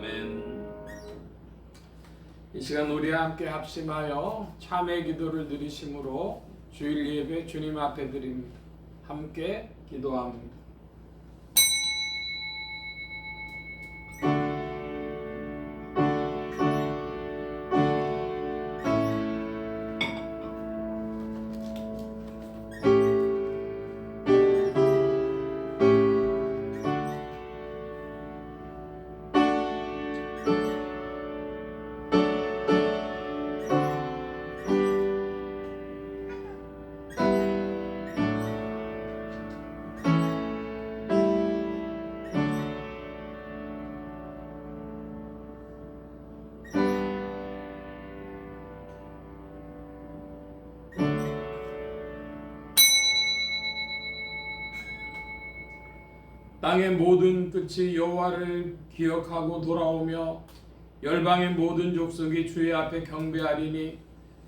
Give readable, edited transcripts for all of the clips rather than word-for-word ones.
아멘. 이 시간 우리 함께 합심하여 참회 기도를 드리심으로 주일 예배 주님 앞에 드립니다. 함께 기도합니다. 땅의 모든 끝이 여호와를 기억하고 돌아오며 열방의 모든 족속이 주의 앞에 경배하리니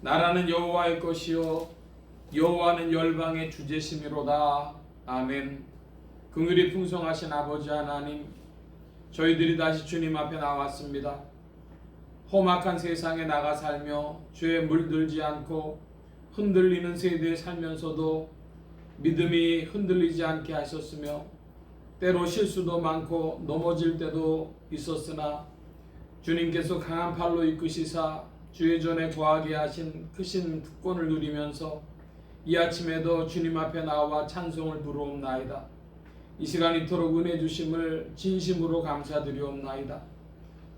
나라는 여호와의 것이요 여호와는 열방의 주제심이로다. 아멘. 긍휼이 풍성하신 아버지 하나님, 저희들이 다시 주님 앞에 나왔습니다. 험악한 세상에 나가 살며 죄에 물들지 않고 흔들리는 세대에 살면서도 믿음이 흔들리지 않게 하셨으며 때로 실수도 많고 넘어질 때도 있었으나 주님께서 강한 팔로 이끄시사 주의 전에 거하게 하신 크신 특권을 누리면서 이 아침에도 주님 앞에 나와 찬송을 부르옵나이다. 이 시간 이토록 은혜 주심을 진심으로 감사드리옵나이다.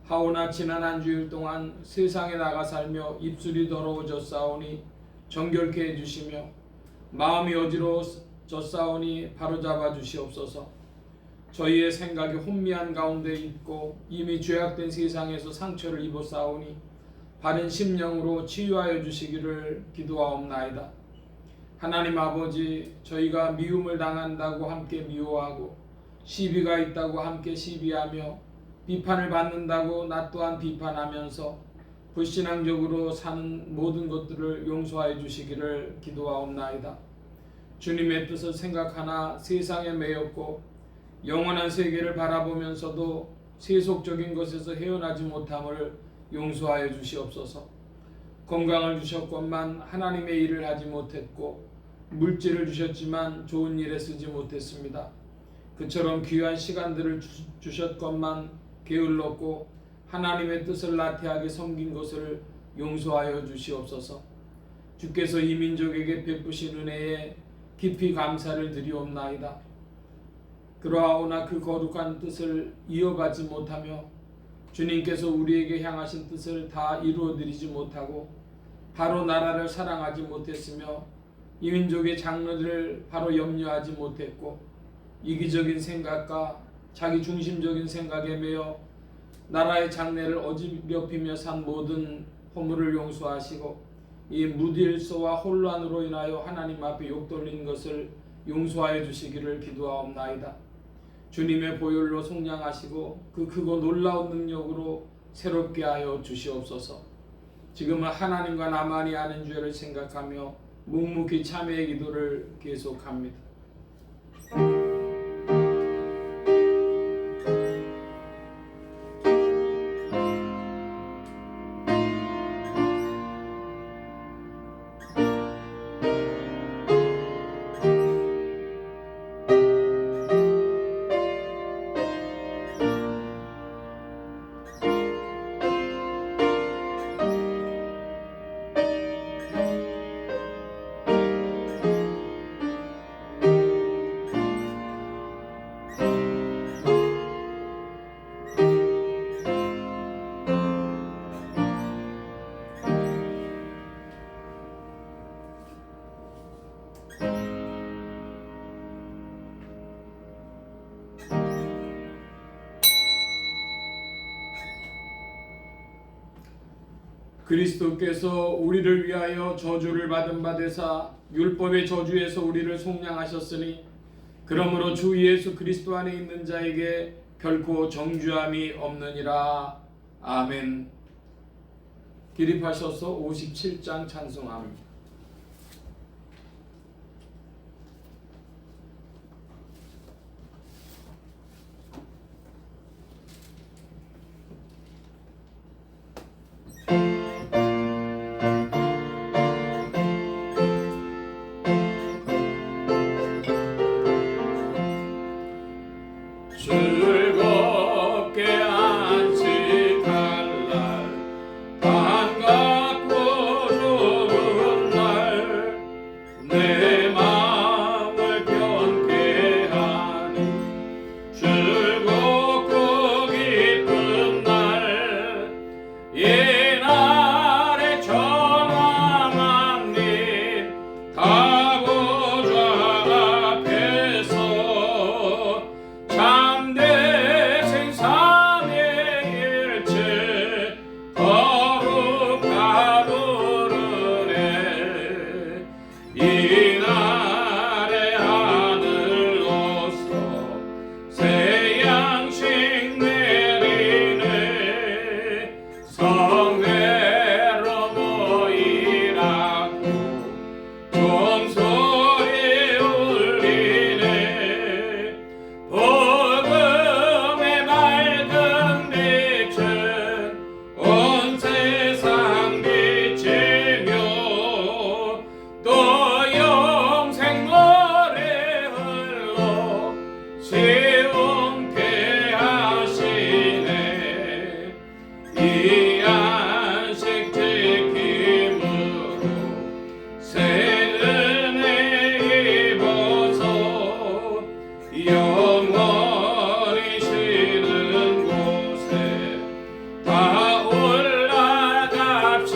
하오나 지난 한 주일 동안 세상에 나가 살며 입술이 더러워졌사오니 정결케 해주시며 마음이 어지러워졌사오니 바로잡아 주시옵소서. 저희의 생각이 혼미한 가운데 있고 이미 죄악된 세상에서 상처를 입었사오니 바른 심령으로 치유하여 주시기를 기도하옵나이다. 하나님 아버지, 저희가 미움을 당한다고 함께 미워하고 시비가 있다고 함께 시비하며 비판을 받는다고 나 또한 비판하면서 불신앙적으로 사는 모든 것들을 용서하여 주시기를 기도하옵나이다. 주님의 뜻을 생각하나 세상에 매였고 영원한 세계를 바라보면서도 세속적인 것에서 헤어나지 못함을 용서하여 주시옵소서. 건강을 주셨건만 하나님의 일을 하지 못했고 물질을 주셨지만 좋은 일에 쓰지 못했습니다. 그처럼 귀한 시간들을 주셨건만 게을렀고 하나님의 뜻을 나태하게 섬긴 것을 용서하여 주시옵소서. 주께서 이 민족에게 베푸신 은혜에 깊이 감사를 드리옵나이다. 그러하오나 그 거룩한 뜻을 이어가지 못하며 주님께서 우리에게 향하신 뜻을 다 이루어드리지 못하고 바로 나라를 사랑하지 못했으며 이 민족의 장래를 바로 염려하지 못했고 이기적인 생각과 자기 중심적인 생각에 매여 나라의 장래를 어지럽히며 산 모든 허물을 용서하시고 이 무질서와 혼란으로 인하여 하나님 앞에 욕돌린 것을 용서하여 주시기를 기도하옵나이다. 주님의 보혈로 속량하시고 그 크고 놀라운 능력으로 새롭게 하여 주시옵소서. 지금은 하나님과 나만이 아는 죄를 생각하며 묵묵히 참회의 기도를 계속합니다. 그리스도께서 우리를 위하여 저주를 받은 바 되사 율법의 저주에서 우리를 속량하셨으니 그러므로 주 예수 그리스도 안에 있는 자에게 결코 정죄함이 없느니라. 아멘. 기립하셔서 57장 찬송합니다. 이 안식 지킴으로 새 은혜 입어서 영원히 쉬는 곳에 다 올라갑시다.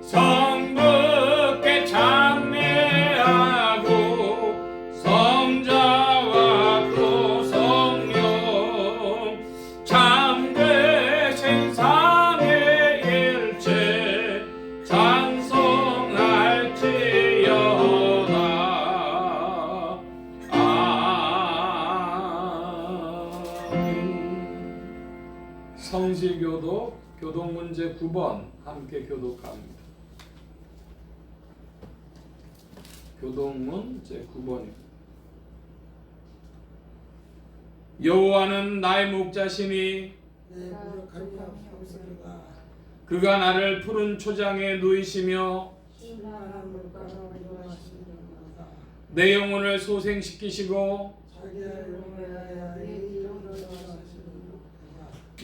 성부께 찬미하고 성자와 또 성령 참되신 삼위일체 찬송할지어다. 아멘. 성실교독 교독문제 9번 함께 교독합니다. 교독문제 9번입니다. 여호와는 나의 목자시니 그가 나를 푸른 초장에 누이시며 내 영혼을 소생시키시고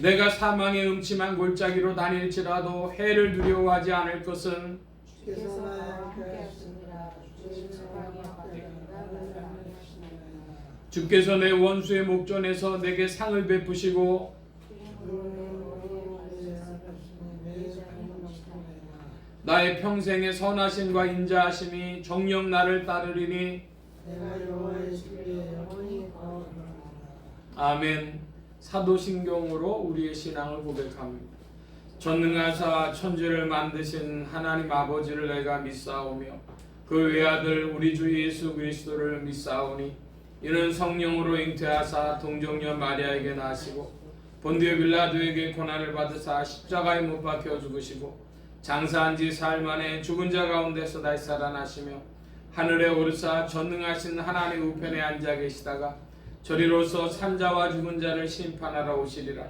내가 사망의 음침한 골짜기로 다닐지라도 해를 두려워하지 않을 것은 주께서 내 원수의 목전에서 내게 상을 베푸시고 나의 평생의 선하심과 인자하심이 정녕 나를 따르리니 아멘. 사도신경으로 우리의 신앙을 고백합니다. 전능하사 천지를 만드신 하나님 아버지를 내가 믿사오며 그 외아들 우리 주 예수 그리스도를 믿사오니 이는 성령으로 잉태하사 동정녀 마리아에게 나시고 본디오 빌라도에게 고난을 받으사 십자가에 못 박혀 죽으시고 장사한 지 사흘 만에 죽은 자 가운데서 다시 살아나시며 하늘에 오르사 전능하신 하나님 우편에 앉아 계시다가 저리로서 산자와 죽은 자를 심판하러 오시리라.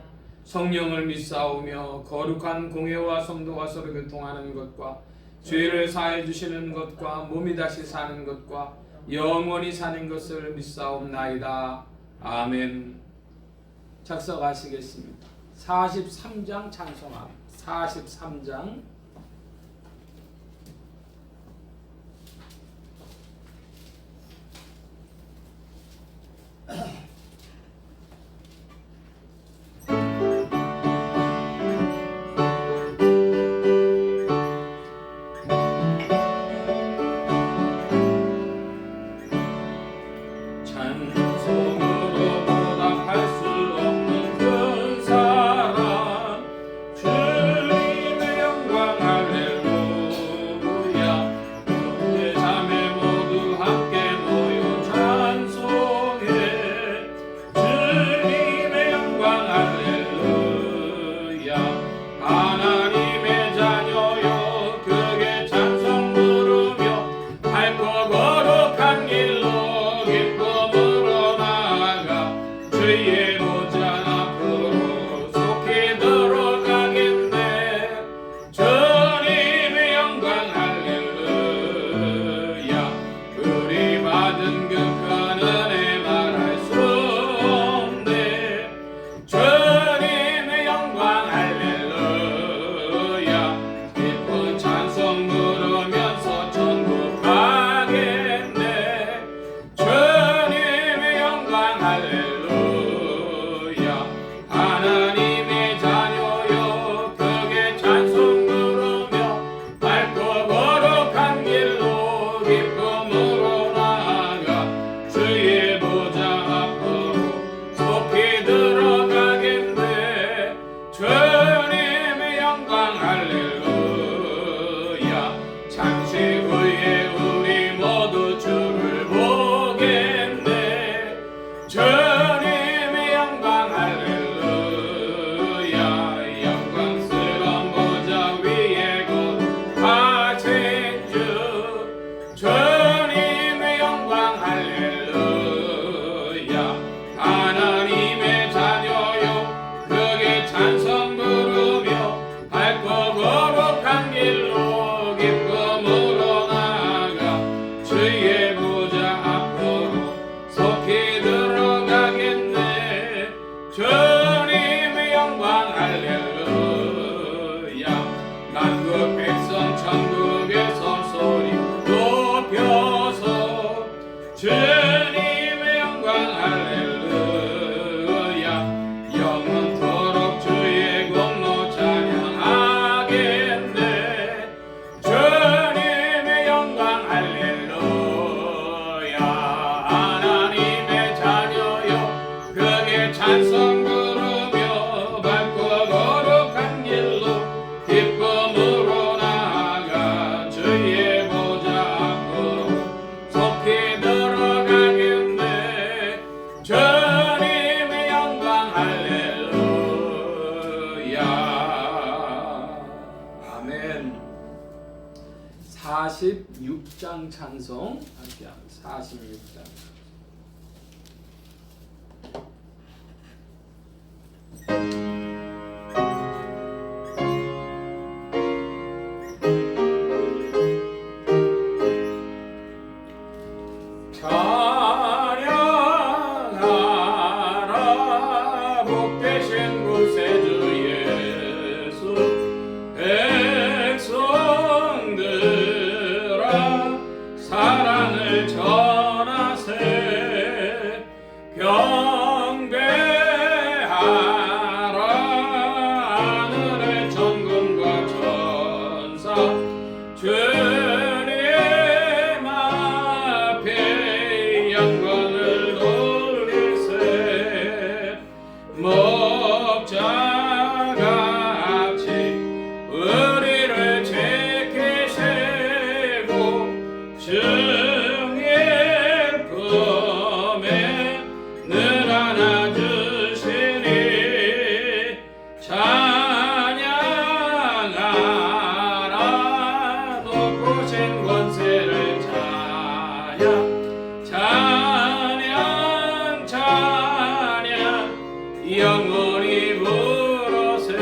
성령을 믿사오며 거룩한 공회와 성도가 서로 교통하는 것과 죄를 사해 주시는 것과 몸이 다시 사는 것과 영원히 사는 것을 믿사옵나이다. 아멘. 작성하시겠습니다. 43장 찬송합니다. 43장 주님의 영광 할렐루야. 만국 백성 천국에서 소리 높여서 주님의 영광 할렐루야. 영원토록 주의 공로 찬양하겠네. 주님의 영광 할렐루야. 하나님의 자녀여 그게 찬송 부르며 밝고 거룩한 길로 기쁨으로 나아가 주의 보좌 앞으로 속히 들어가겠네. 주님의 영광 할렐루야. 아멘. 46장 찬송 함께합니다. 46장. 찬양하라 복되신 구세주 예수. 백성들아 사랑을 전하세. 경배하라 하늘의 천군과 천사. 주님 앞에 영광을 돌리세. 목자같이 우리를 지키시고 증일 품에 늘 안아주시니. 찬양하라 높으신 권세를 찬양. 찬양 찬양 영원히 부르세.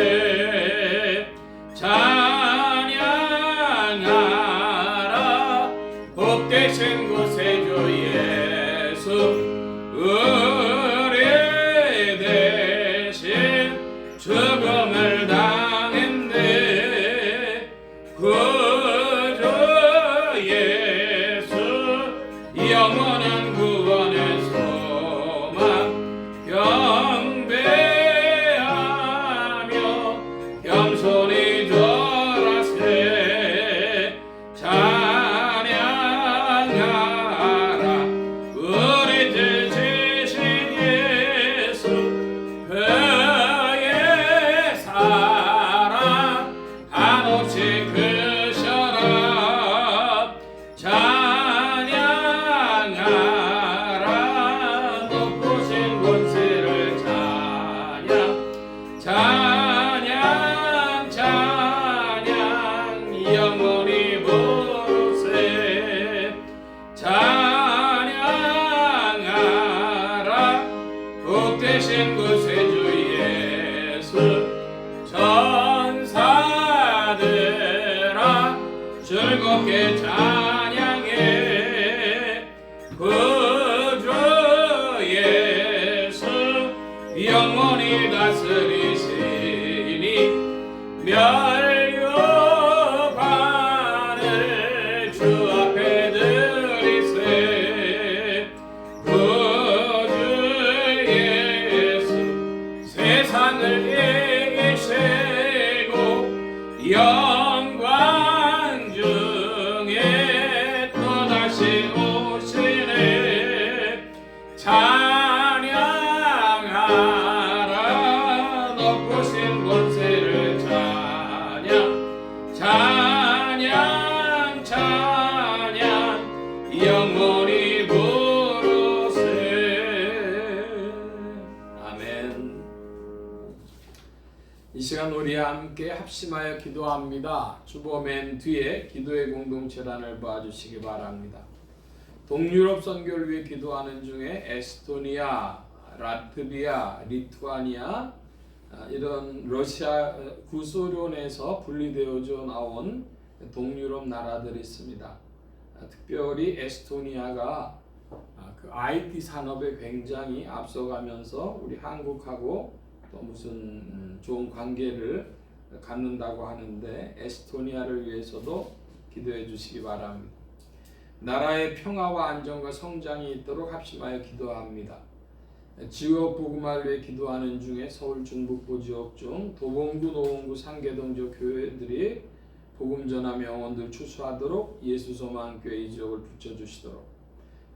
찬양하라 복되신 구세주 예수. 우리 대신 죽음을 당했네. 구주 예수 영원한 구원의 소망. 경배하며 겸손히 절하세. 찬양하라 우리 지신 예수. 그의 사랑 한없이 크셔라. 찬양하라 높으신 권세를 찬양. 찬양 찬양 영원히 부르세. 찬양하라 복되신 구세주 예수. 전사들아 즐겁게 찬양해. 구주 예수 영원히 다스리시니. 멸류관을 주 앞에 드리세. 구주 예수 세상을 이기시고 영광 중에 또다시 오시네. 찬양하라 높으신 권세를 찬양. 찬양 찬양 영원히 부르세. 아멘. 이 시간 우리 함께 합심하여 기도합니다. 주보 맨 뒤에 기도의 공동체란을 봐주시기 바랍니다. 동유럽 선교를 위해 기도하는 중에 에스토니아, 라트비아, 리투아니아 이런 러시아 구소련에서 분리되어져 나온 동유럽 나라들이 있습니다. 특별히 에스토니아가 그 IT 산업에 굉장히 앞서가면서 우리 한국하고 또 무슨 좋은 관계를 갖는다고 하는데 에스토니아를 위해서도 기도해 주시기 바랍니다. 나라의 평화와 안정과 성장이 있도록 합심하여 기도합니다. 지역 복음화를 위해 기도하는 중에 서울 중북부 지역 중 도봉구, 노원구, 상계동 지역 교회들이 복음 전하며 영혼들 추수하도록 예수소망교회 이 지역을 붙여주시도록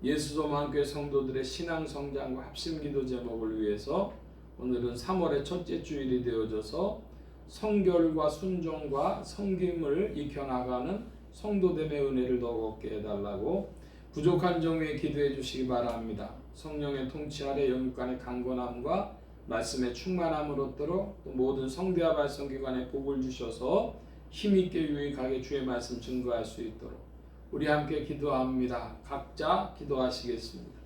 예수소망교회 성도들의 신앙 성장과 합심기도 제목을 위해서 오늘은 3월의 첫째 주일이 되어져서 성결과 순종과 섬김을 익혀나가는 성도됨의 은혜를 더욱 얻게 해달라고 부족한 점 위에 기도해 주시기 바랍니다. 성령의 통치 아래 영육간의 강건함과 말씀의 충만함을 얻도록 또 모든 성대와 발성기관에 복을 주셔서 힘있게 유익하게 주의 말씀 증거할 수 있도록 우리 함께 기도합니다. 각자 기도하시겠습니다.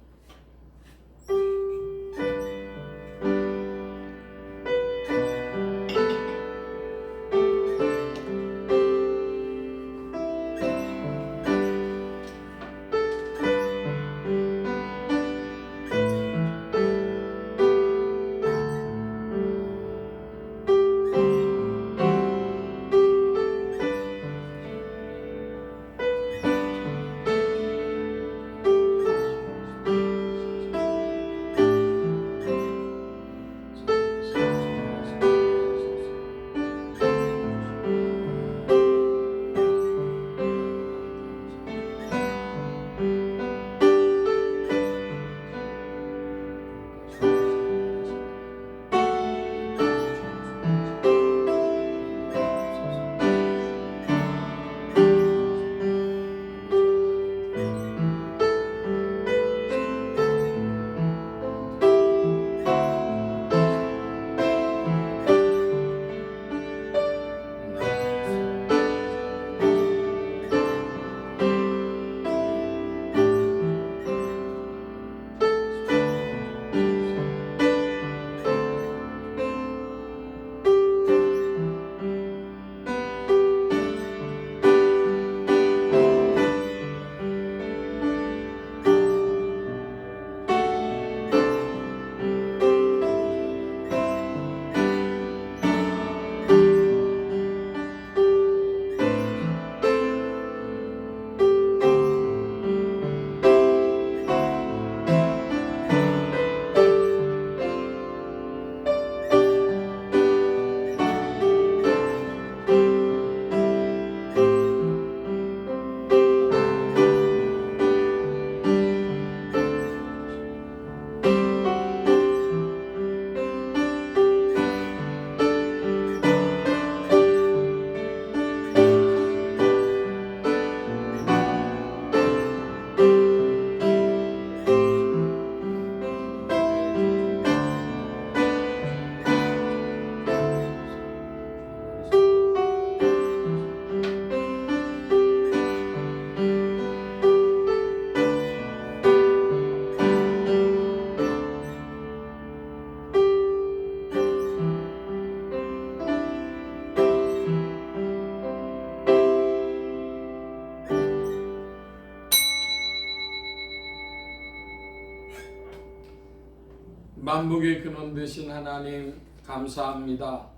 만복의 근원 되신 하나님 감사합니다.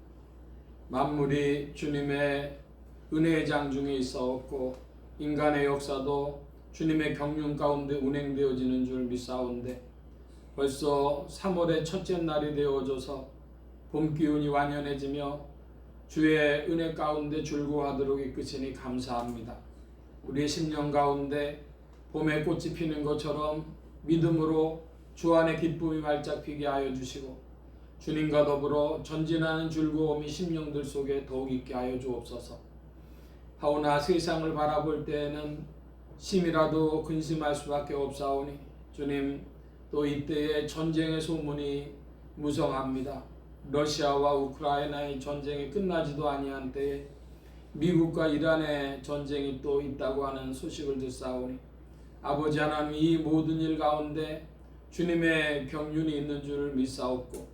만물이 주님의 은혜의 장중에 있사옵고 인간의 역사도 주님의 경륜 가운데 운행되어지는 줄 믿사온데 벌써 3월의 첫째 날이 되어져서 봄 기운이 완연해지며 주의 은혜 가운데 줄고하도록 이끄시니 감사합니다. 우리의 심령 가운데 봄에 꽃이 피는 것처럼 믿음으로 주 안에 기쁨이 활짝 피게 하여 주시고 주님과 더불어 전진하는 즐거움이 심령들 속에 더욱 있게 하여 주옵소서. 하오나 세상을 바라볼 때에는 심이라도 근심할 수밖에 없사오니 주님 또 이때에 전쟁의 소문이 무성합니다. 러시아와 우크라이나의 전쟁이 끝나지도 아니한 때에 미국과 이란의 전쟁이 또 있다고 하는 소식을 듣사오니 아버지 하나님 이 모든 일 가운데 주님의 경륜이 있는 줄을 믿사옵고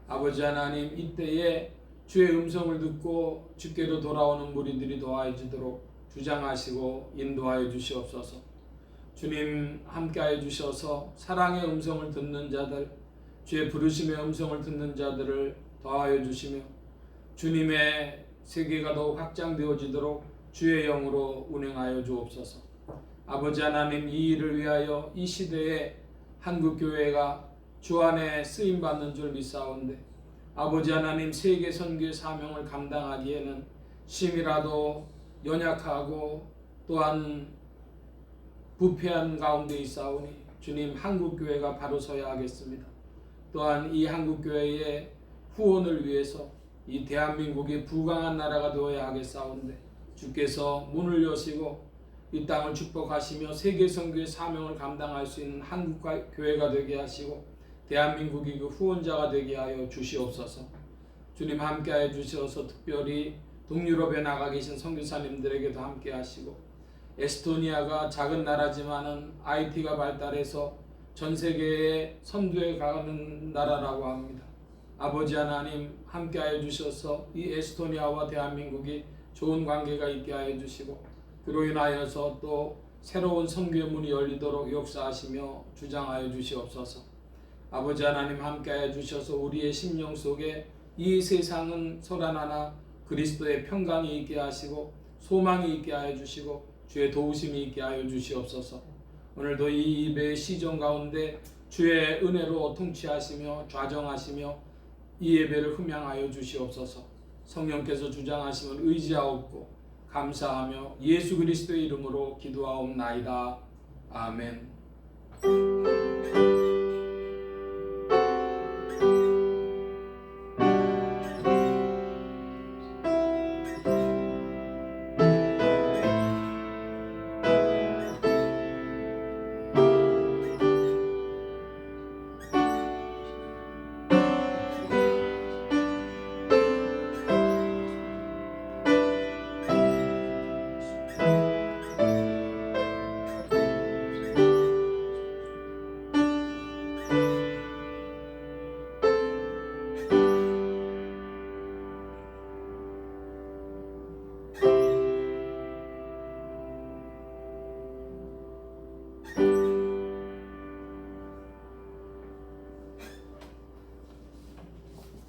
아버지 하나님 이때에 주의 음성을 듣고 주께로 돌아오는 무리들이 도와주도록 주장하시고 인도하여 주시옵소서. 주님 함께하여 주셔서 사랑의 음성을 듣는 자들 주의 부르심의 음성을 듣는 자들을 더하여 주시며 주님의 세계가 더욱 확장되어지도록 주의 영으로 운행하여 주옵소서. 아버지 하나님, 이 일을 위하여 이 시대에 한국교회가 주 안에 쓰임받는 줄 믿사온데 아버지 하나님, 세계 선교의 사명을 감당하기에는 심이라도 연약하고 또한 부패한 가운데 있사오니 주님, 한국교회가 바로 서야 하겠습니다. 또한 이 한국교회의 후원을 위해서 이 대한민국이 부강한 나라가 되어야 하겠사온데 주께서 문을 여시고 이 땅을 축복하시며 세계 선교의 사명을 감당할 수 있는 한국교회가 되게 하시고 대한민국이 그 후원자가 되게 하여 주시옵소서. 주님, 함께하여 주셔서 특별히 동유럽에 나가 계신 선교사님들에게도 함께하시고 에스토니아가 작은 나라지만은 IT가 발달해서 전 세계에 선두에 가는 나라라고 합니다. 아버지 하나님, 함께하여 주셔서 이 에스토니아와 대한민국이 좋은 관계가 있게 하여 주시고 그로 인하여서 또 새로운 선교의 문이 열리도록 역사하시며 주장하여 주시옵소서. 아버지 하나님, 함께하여 주셔서 우리의 심령 속에 이 세상은 소란하나 그리스도의 평강이 있게 하시고 소망이 있게 하여 주시고 주의 도우심이 있게 하여 주시옵소서. 오늘도 이 예배의 시정 가운데 주의 은혜로 통치하시며 좌정하시며 이 예배를 흠양하여 주시옵소서. 성령께서 주장하시면 의지하옵고 감사하며 예수 그리스도의 이름으로 기도하옵나이다. 아멘.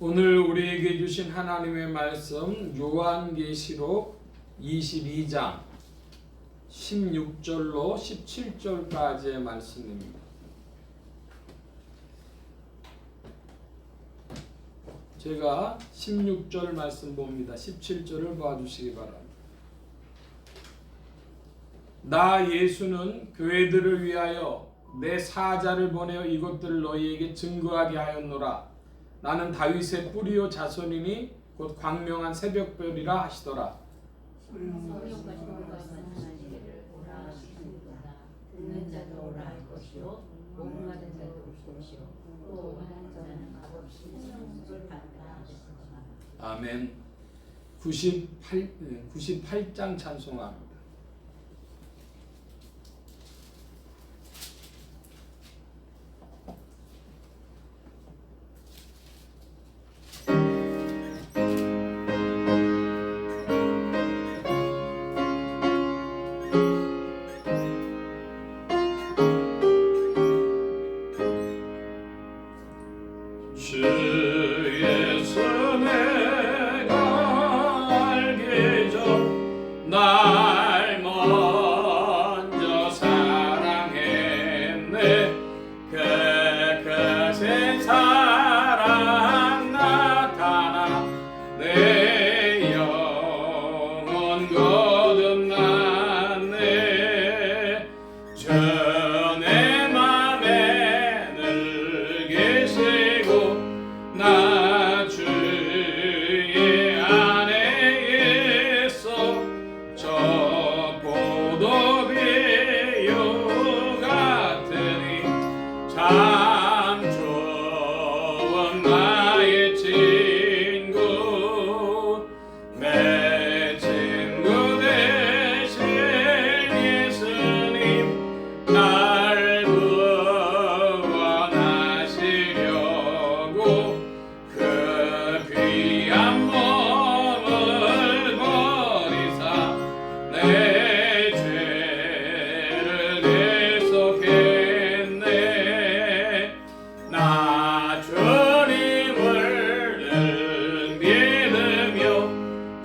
오늘 우리에게 주신 하나님의 말씀 요한계시록 22장 16절로 17절까지의 말씀입니다. 제가 16절 말씀 봅니다. 17절을 봐주시기 바랍니다. 나 예수는 교회들을 위하여 내 사자를 보내어 이것들을 너희에게 증거하게 하였노라. 나는 다윗의 뿌리요 자손이니 곧 광명한 새벽별이라 하시더라. 듣는 자도 오라 할 것이요 목마른 자도 올 것이요 또 원하는 자는 값없이 생명수를 받으라 하셨으나. 아멘. 98장 찬송합니다. 주의 손에 갈게 좀 나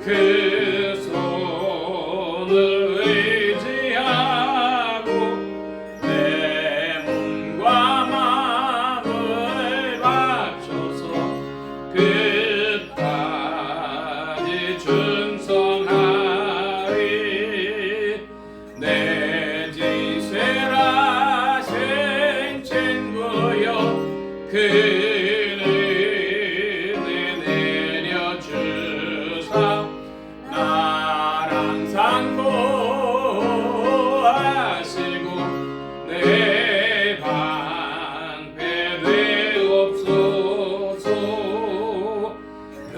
그 손을 의지하고 내 몸과 마음을 바쳐서 끝까지 충성하리. 내 지세라 생친구여 그는 내려주사 날 항상 보호하시고 내 방패 되옵소서. 그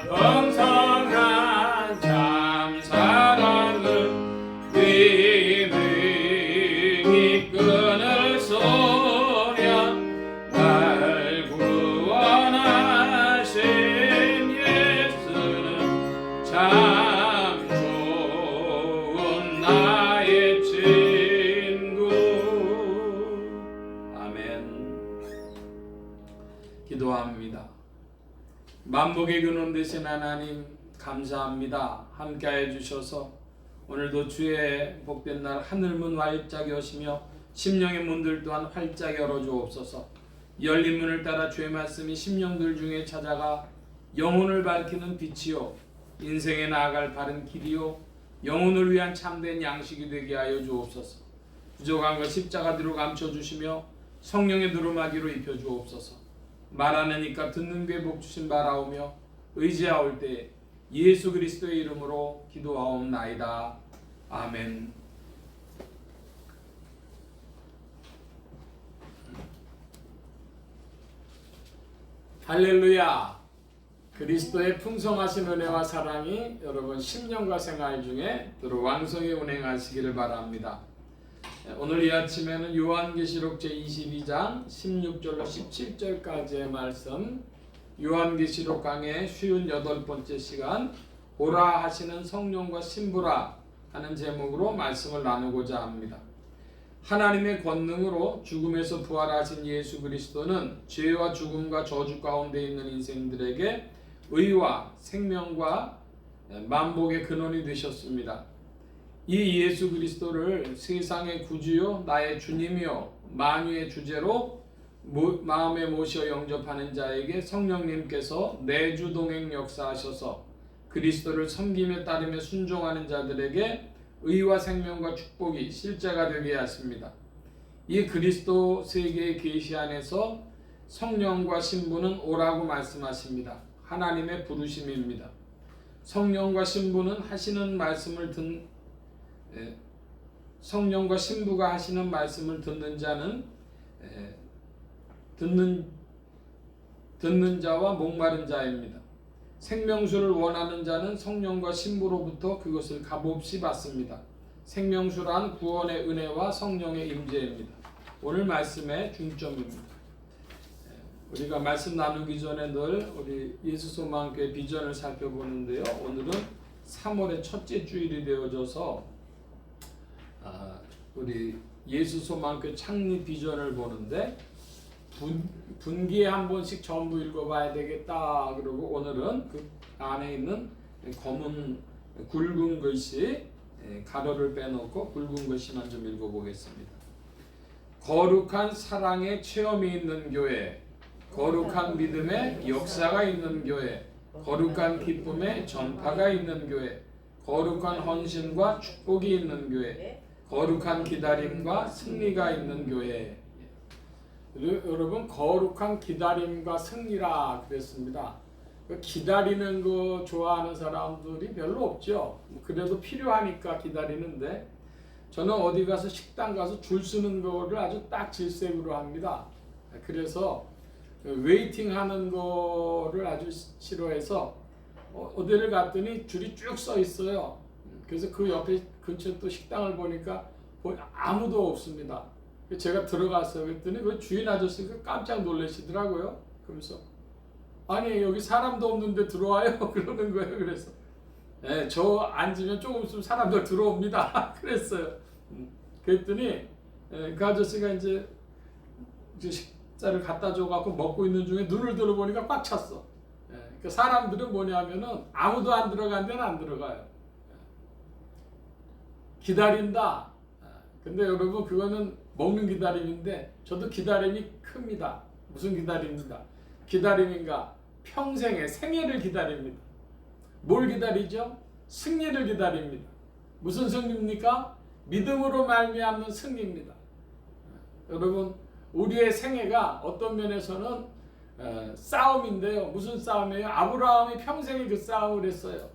풍성한 참 사랑을 능히 끊을 소냐. 날 구원하신 예수는 참 좋은 나의 친구. 아멘. 기도합니다. 만복의 근원 되신 하나님 감사합니다. 함께해 주셔서 오늘도 주의 복된 날 하늘문 활짝 여시며 심령의 문들 또한 활짝 열어주옵소서. 열린 문을 따라 주의 말씀이 심령들 중에 찾아가 영혼을 밝히는 빛이요 인생에 나아갈 바른 길이요 영혼을 위한 참된 양식이 되게 하여 주옵소서. 부족한 것 십자가 뒤로 감춰주시며 성령의 두루마기로 입혀주옵소서. 말하는 이까 듣는 귀에 복 주신 바라오며 의지하올 때 예수 그리스도의 이름으로 기도하옵나이다. 아멘. 할렐루야. 그리스도의 풍성하신 은혜와 사랑이 여러분 심령과 생활 중에 도로 왕성히 운행하시기를 바랍니다. 오늘 이 아침에는 요한계시록 제22장 16절로 17절까지의 말씀, 요한계시록 강의 58번째 시간, 오라 하시는 성령과 신부라 하는 제목으로 말씀을 나누고자 합니다. 하나님의 권능으로 죽음에서 부활하신 예수 그리스도는 죄와 죽음과 저주 가운데 있는 인생들에게 의와 생명과 만복의 근원이 되셨습니다. 이 예수 그리스도를 세상의 구주요 나의 주님이요 만유의 주제로 마음에 모셔 영접하는 자에게 성령님께서 내주 동행 역사하셔서 그리스도를 섬기며 따르며 순종하는 자들에게 의와 생명과 축복이 실제가 되게 하십니다. 이 그리스도 세계의 계시 안에서 성령과 신부는 오라고 말씀하십니다. 하나님의 부르심입니다. 성령과 신부는 하시는 말씀을 성령과 신부가 하시는 말씀을 듣는 자는 듣는 자와 목마른 자입니다. 생명수를 원하는 자는 성령과 신부로부터 그것을 값없이 받습니다. 생명수란 구원의 은혜와 성령의 임재입니다. 오늘 말씀의 중점입니다. 우리가 말씀 나누기 전에 늘 우리 예수소망교회 비전을 살펴보는데요. 오늘은 3월의 첫째 주일이 되어져서 우리 예수소망교회 창립 비전을 보는데 분기에 한 번씩 전부 읽어봐야 되겠다. 그러고 오늘은 그 안에 있는 검은 굵은 글씨 가로를 빼놓고 굵은 글씨만 좀 읽어보겠습니다. 거룩한 사랑의 체험이 있는 교회, 거룩한 믿음의 역사가 있는 교회, 거룩한 기쁨의 전파가 있는 교회, 거룩한 헌신과 축복이 있는 교회, 거룩한 기다림과 승리가 있는 교회. 여러분 거룩한 기다림과 승리라 그랬습니다. 기다리는 거 좋아하는 사람들이 별로 없죠. 그래도 필요하니까 기다리는데 저는 어디 가서 식당 가서 줄 서는 거를 아주 딱 질색으로 합니다. 그래서 웨이팅 하는 거를 아주 싫어해서 어디를 갔더니 줄이 쭉 서 있어요. 그래서 그 옆에 근처에 또 식당을 보니까 아무도 없습니다. 제가 들어갔어요. 그랬더니 그 주인 아저씨가 깜짝 놀라시더라고요. 그러면서 아니 여기 사람도 없는데 들어와요? 그러는 거예요. 그래서 저 앉으면 조금 있으면 사람들 들어옵니다. 그랬어요. 그랬더니 그 아저씨가 이제 식사를 갖다 줘갖고 먹고 있는 중에 눈을 들어보니까 꽉 찼어. 그 사람들은 뭐냐면은 아무도 안 들어간 데는 안 들어가요. 기다린다. 근데 여러분 그거는 먹는 기다림인데 저도 기다림이 큽니다. 무슨 기다림입니다. 기다림인가? 평생의 생애를 기다립니다. 뭘 기다리죠? 승리를 기다립니다. 무슨 승리입니까? 믿음으로 말미암는 승리입니다. 여러분 우리의 생애가 어떤 면에서는 싸움인데요. 무슨 싸움이에요? 아브라함이 평생에 그 싸움을 했어요.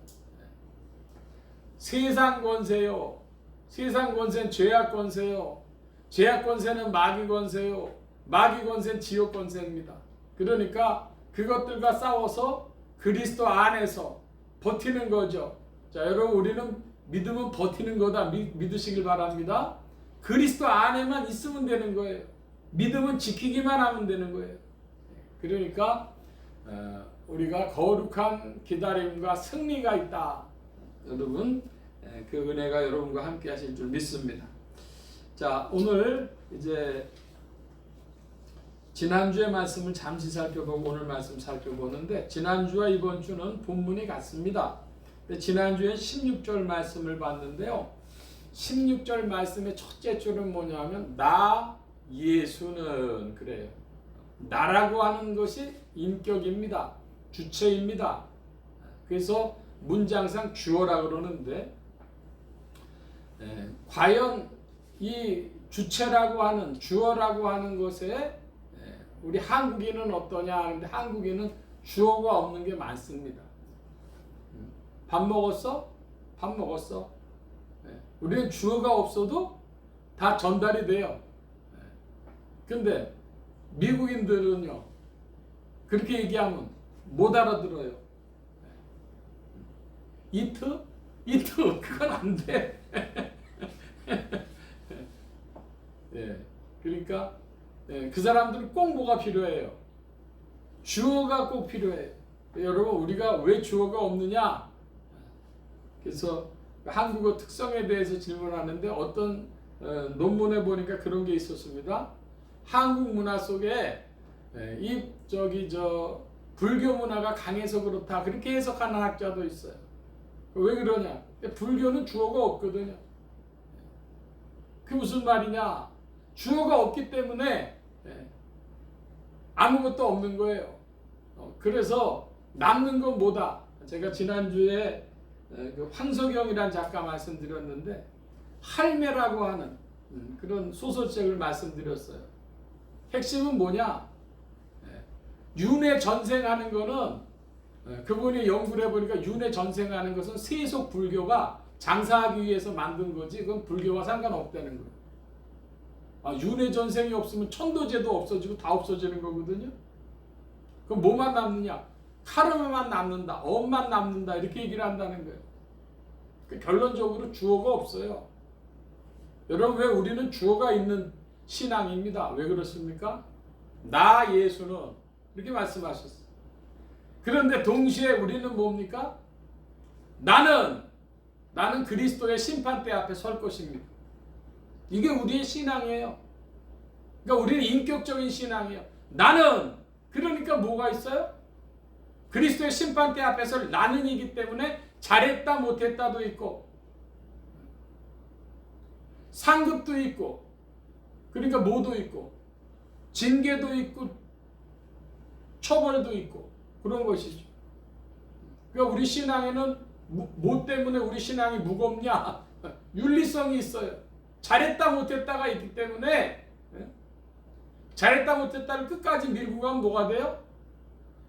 세상 권세요. 세상 권세는 죄악 권세요. 죄악 권세는 마귀 권세요. 마귀 권세는 지옥 권세입니다. 그러니까 그것들과 싸워서 그리스도 안에서 버티는 거죠. 자, 여러분 우리는 믿음은 버티는 거다 믿으시길 바랍니다. 그리스도 안에만 있으면 되는 거예요. 믿음은 지키기만 하면 되는 거예요. 그러니까 우리가 거룩한 기다림과 승리가 있다. 여러분 그 은혜가 여러분과 함께 하실 줄 믿습니다. 자, 오늘 이제 지난주의 말씀을 잠시 살펴보고 오늘 말씀 살펴보는데 지난주와 이번 주는 본문이 같습니다. 지난주에 16절 말씀을 봤는데요. 16절 말씀의 첫째 줄은 뭐냐면 나 예수는 그래요. 나라고 하는 것이 인격입니다. 주체입니다. 그래서 문장상 주어라 그러는데 과연 이 주체라고 하는 주어라고 하는 것에 우리 한국인은 어떠냐 하는데 한국인은 주어가 없는 게 많습니다. 밥 먹었어? 밥 먹었어. 우리는 주어가 없어도 다 전달이 돼요. 근데 미국인들은요 그렇게 얘기하면 못 알아들어요. 이트? 이트 그건 안 돼. 그러니까 그 사람들은 꼭 뭐가 필요해요? 주어가 꼭 필요해요. 여러분 우리가 왜 주어가 없느냐? 그래서 한국어 특성에 대해서 질문하는데 어떤 논문에 보니까 그런 게 있었습니다. 한국 문화 속에 불교 문화가 강해서 그렇다 그렇게 해석하는 학자도 있어요. 왜 그러냐? 불교는 주어가 없거든요. 그게 무슨 말이냐? 주어가 없기 때문에 아무것도 없는 거예요. 그래서 남는 건 뭐다? 제가 지난주에 그 황석영이라는 작가 말씀드렸는데 할매라고 하는 그런 소설책을 말씀드렸어요. 핵심은 뭐냐? 윤회 전생하는 거는 그분이 연구를 해보니까 윤회 전생하는 것은 세속 불교가 장사하기 위해서 만든 거지 그건 불교와 상관없다는 거예요. 윤회 전생이 없으면 천도제도 없어지고 다 없어지는 거거든요. 그럼 뭐만 남느냐? 카르마만 남는다, 업만 남는다 이렇게 얘기를 한다는 거예요. 결론적으로 주어가 없어요. 여러분 왜 우리는 주어가 있는 신앙입니다. 왜 그렇습니까? 나 예수는 이렇게 말씀하셨어요. 그런데 동시에 우리는 뭡니까? 나는 그리스도의 심판대 앞에 설 것입니다. 이게 우리의 신앙이에요. 그러니까 우리는 인격적인 신앙이에요. 나는 그러니까 뭐가 있어요? 그리스도의 심판대 앞에서 나는이기 때문에 잘했다 못했다도 있고 상급도 있고 그러니까 뭐도 있고 징계도 있고 처벌도 있고 그런 것이죠. 그러니까 우리 신앙에는 뭐 때문에 우리 신앙이 무겁냐? 윤리성이 있어요. 잘했다 못했다가 있기 때문에 잘했다 못했다를 끝까지 밀고 가면 뭐가 돼요?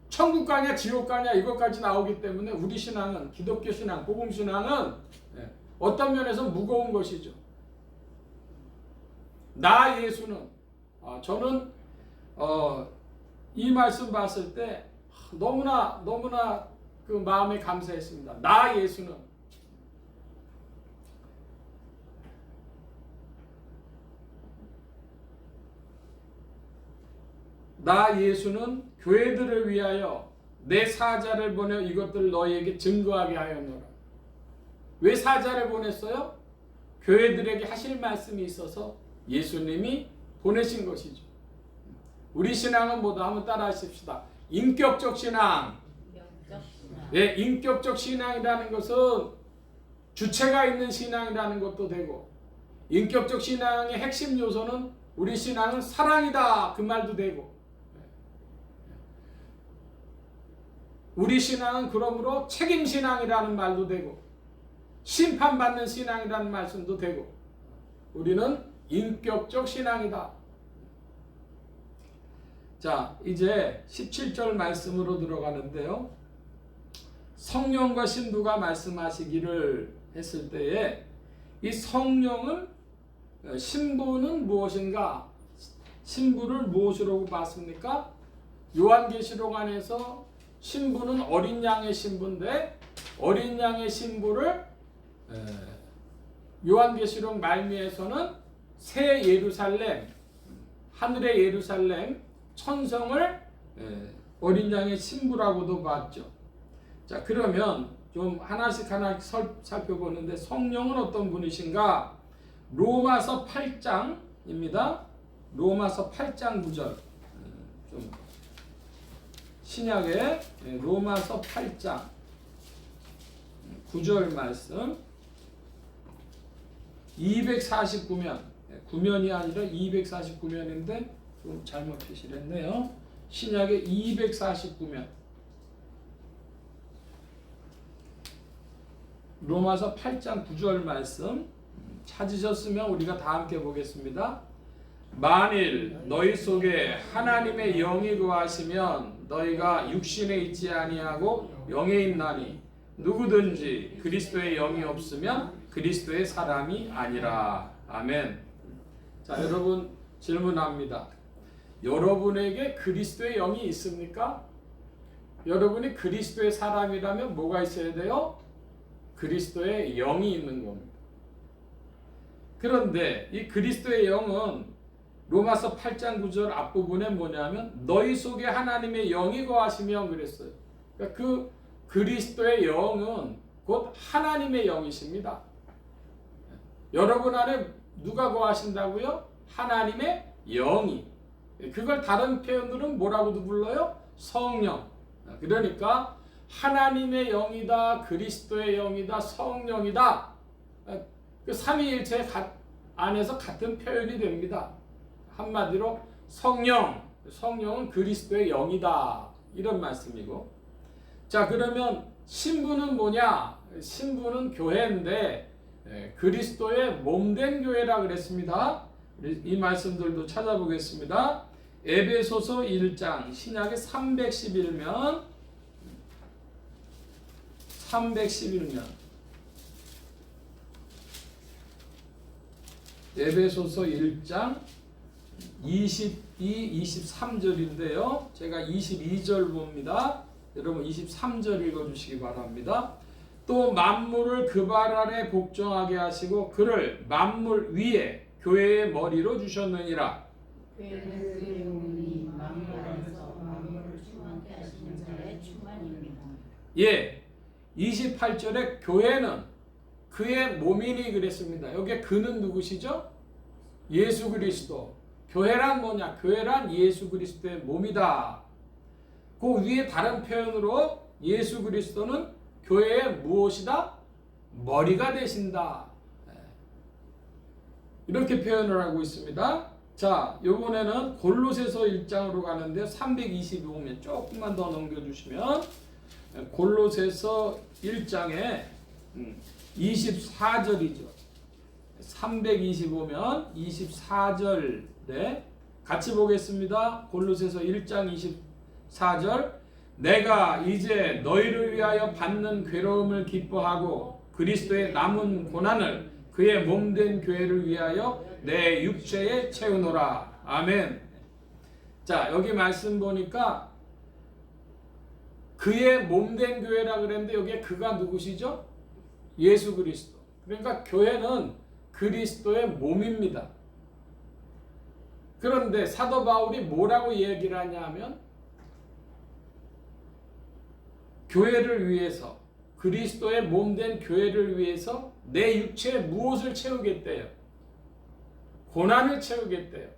천국 가냐 지옥 가냐 이것까지 나오기 때문에 우리 신앙은 기독교 신앙, 복음 신앙은 어떤 면에서 무거운 것이죠. 나 예수는 저는 이 말씀 봤을 때 너무나 그 마음에 감사했습니다. 나 예수는 교회들을 위하여 내 사자를 보내 이것들을 너희에게 증거하게 하였노라. 왜 사자를 보냈어요? 교회들에게 하실 말씀이 있어서 예수님이 보내신 것이죠. 우리 신앙은 뭐다? 한번 따라 하십시다. 인격적 신앙, 예, 인격적 신앙이라는 것은 주체가 있는 신앙이라는 것도 되고, 인격적 신앙의 핵심 요소는 우리 신앙은 사랑이다 그 말도 되고, 우리 신앙은 그러므로 책임 신앙이라는 말도 되고, 심판받는 신앙이라는 말씀도 되고, 우리는 인격적 신앙이다. 자, 이제 17절 말씀으로 들어가는데요. 성령과 신부가 말씀하시기를 했을 때에 이 성령을, 신부는 무엇인가? 신부를 무엇이라고 봤습니까? 요한계시록 안에서 신부는 어린 양의 신부인데, 어린 양의 신부를 요한계시록 말미에서는 새 예루살렘, 하늘의 예루살렘, 천성을 어린 양의 신부라고도 봤죠. 자, 그러면 좀 하나씩 살펴보는데, 성령은 어떤 분이신가? 로마서 8장입니다. 로마서 8장 9절. 좀 신약의 로마서 8장 9절 말씀. 249면, 9면이 아니라 249면인데 좀 잘못 표시를 했네요. 신약의 249면. 로마서 8장 9절 말씀 찾으셨으면 우리가 다 함께 보겠습니다. 만일 너희 속에 하나님의 영이 거하시면 너희가 육신에 있지 아니하고 영에 있나니, 누구든지 그리스도의 영이 없으면 그리스도의 사람이 아니라. 아멘. 자, 여러분 질문합니다. 여러분에게 그리스도의 영이 있습니까? 여러분이 그리스도의 사람이라면 뭐가 있어야 돼요? 그리스도의 영이 있는 겁니다. 그런데 이 그리스도의 영은 로마서 8장 9절 앞부분에 뭐냐면 너희 속에 하나님의 영이 거하시면 그랬어요. 그러니까 그 그리스도의 영은 곧 하나님의 영이십니다. 여러분 안에 누가 거하신다고요? 하나님의 영이. 그걸 다른 표현들은 뭐라고도 불러요? 성령. 그러니까 하나님의 영이다, 그리스도의 영이다, 성령이다. 그 삼위일체 안에서 같은 표현이 됩니다. 한마디로 성령은 그리스도의 영이다, 이런 말씀이고. 자, 그러면 신부는 뭐냐? 신부는 교회인데 그리스도의 몸된 교회라 그랬습니다. 이 말씀들도 찾아보겠습니다. 에베소서 1장 신약의 311면 에베소서 1장 22, 23절인데요. 제가 22절 봅니다. 여러분 23절 읽어주시기 바랍니다. 또 만물을 그 발 아래 복종하게 하시고 그를 만물 위에 교회의 머리로 주셨느니라. 교회는 그의 몸이 만물 안에서 만물을 충만케 하시는 자의 충만입니다. 예, 28절에 교회는 그의 몸이니 그랬습니다. 여기에 그는 누구시죠? 예수 그리스도. 교회란 뭐냐? 교회란 예수 그리스도의 몸이다. 그 위에 다른 표현으로 예수 그리스도는 교회의 무엇이다? 머리가 되신다. 이렇게 표현을 하고 있습니다. 자, 이번에는 골로새서 1장으로 가는데 325면 조금만 더 넘겨주시면 골로새서 1장에 24절이죠. 325면 24절에 같이 보겠습니다. 골로새서 1장 24절. 내가 이제 너희를 위하여 받는 괴로움을 기뻐하고 그리스도의 남은 고난을 그의 몸된 교회를 위하여 내 육체에 채우노라. 아멘. 자, 여기 말씀 보니까 그의 몸된 교회라 그랬는데 여기에 그가 누구시죠? 예수 그리스도. 그러니까 교회는 그리스도의 몸입니다. 그런데 사도 바울이 뭐라고 얘기를 하냐면 교회를 위해서, 그리스도의 몸된 교회를 위해서 내 육체에 무엇을 채우겠대요? 고난을 채우겠대요.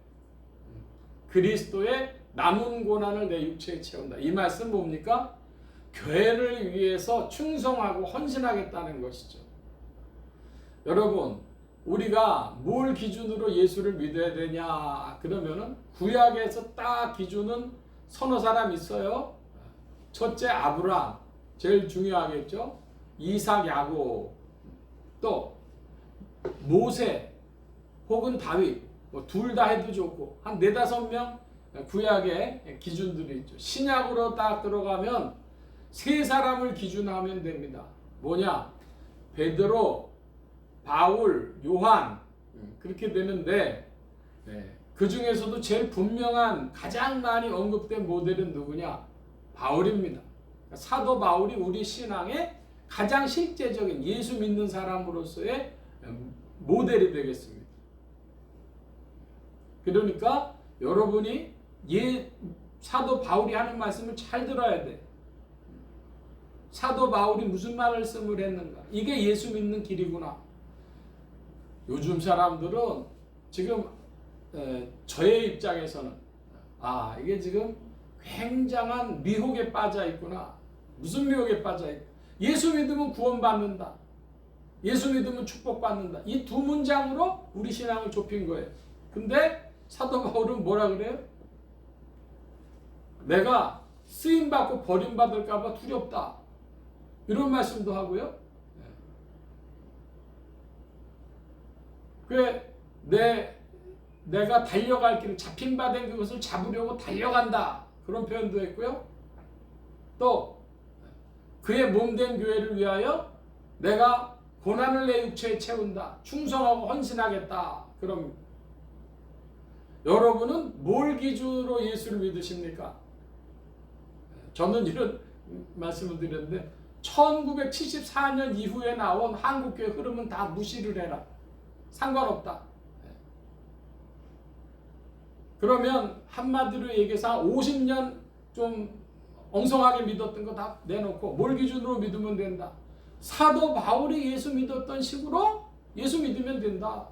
그리스도의 남은 고난을 내 육체에 채운다. 이 말씀 뭡니까? 교회를 위해서 충성하고 헌신하겠다는 것이죠. 여러분, 우리가 뭘 기준으로 예수를 믿어야 되냐? 그러면은 구약에서 딱 기준은 서너 사람 있어요. 첫째 아브라함, 제일 중요하겠죠. 이삭, 야곱, 또 모세 혹은 다윗, 뭐 둘 다 해도 좋고 한 네다섯 명 구약의 기준들이 있죠. 신약으로 딱 들어가면 세 사람을 기준하면 됩니다. 뭐냐? 베드로, 바울, 요한 그렇게 되는데 그 중에서도 제일 분명한 가장 많이 언급된 모델은 누구냐? 바울입니다. 사도 바울이 우리 신앙의 가장 실제적인 예수 믿는 사람으로서의 모델이 되겠습니다. 그러니까 여러분이 사도 바울이 하는 말씀을 잘 들어야 돼. 사도 바울이 무슨 말씀을 했는가? 이게 예수 믿는 길이구나. 요즘 사람들은 지금 저의 입장에서는 이게 지금 굉장한 미혹에 빠져 있구나. 무슨 미혹에 빠져 있고 예수 믿으면 구원받는다. 예수 믿으면 축복받는다. 이 두 문장으로 우리 신앙을 좁힌 거예요. 근데 사도 바울은 뭐라 그래요? 내가 쓰임받고 버림받을까 봐 두렵다. 이런 말씀도 하고요. 내가 달려갈 길을 잡힌 바 된 그것을 잡으려고 달려간다. 그런 표현도 했고요. 또 그의 몸된 교회를 위하여 내가 고난을 내 육체에 채운다. 충성하고 헌신하겠다. 그럼 여러분은 뭘 기준으로 예수를 믿으십니까? 저는 이런 말씀을 드렸는데 1974년 이후에 나온 한국교회 흐름은 다 무시를 해라. 상관없다. 그러면 한마디로 얘기해서 50년 좀 엉성하게 믿었던 거 다 내놓고 뭘 기준으로 믿으면 된다. 사도 바울이 예수 믿었던 식으로 예수 믿으면 된다.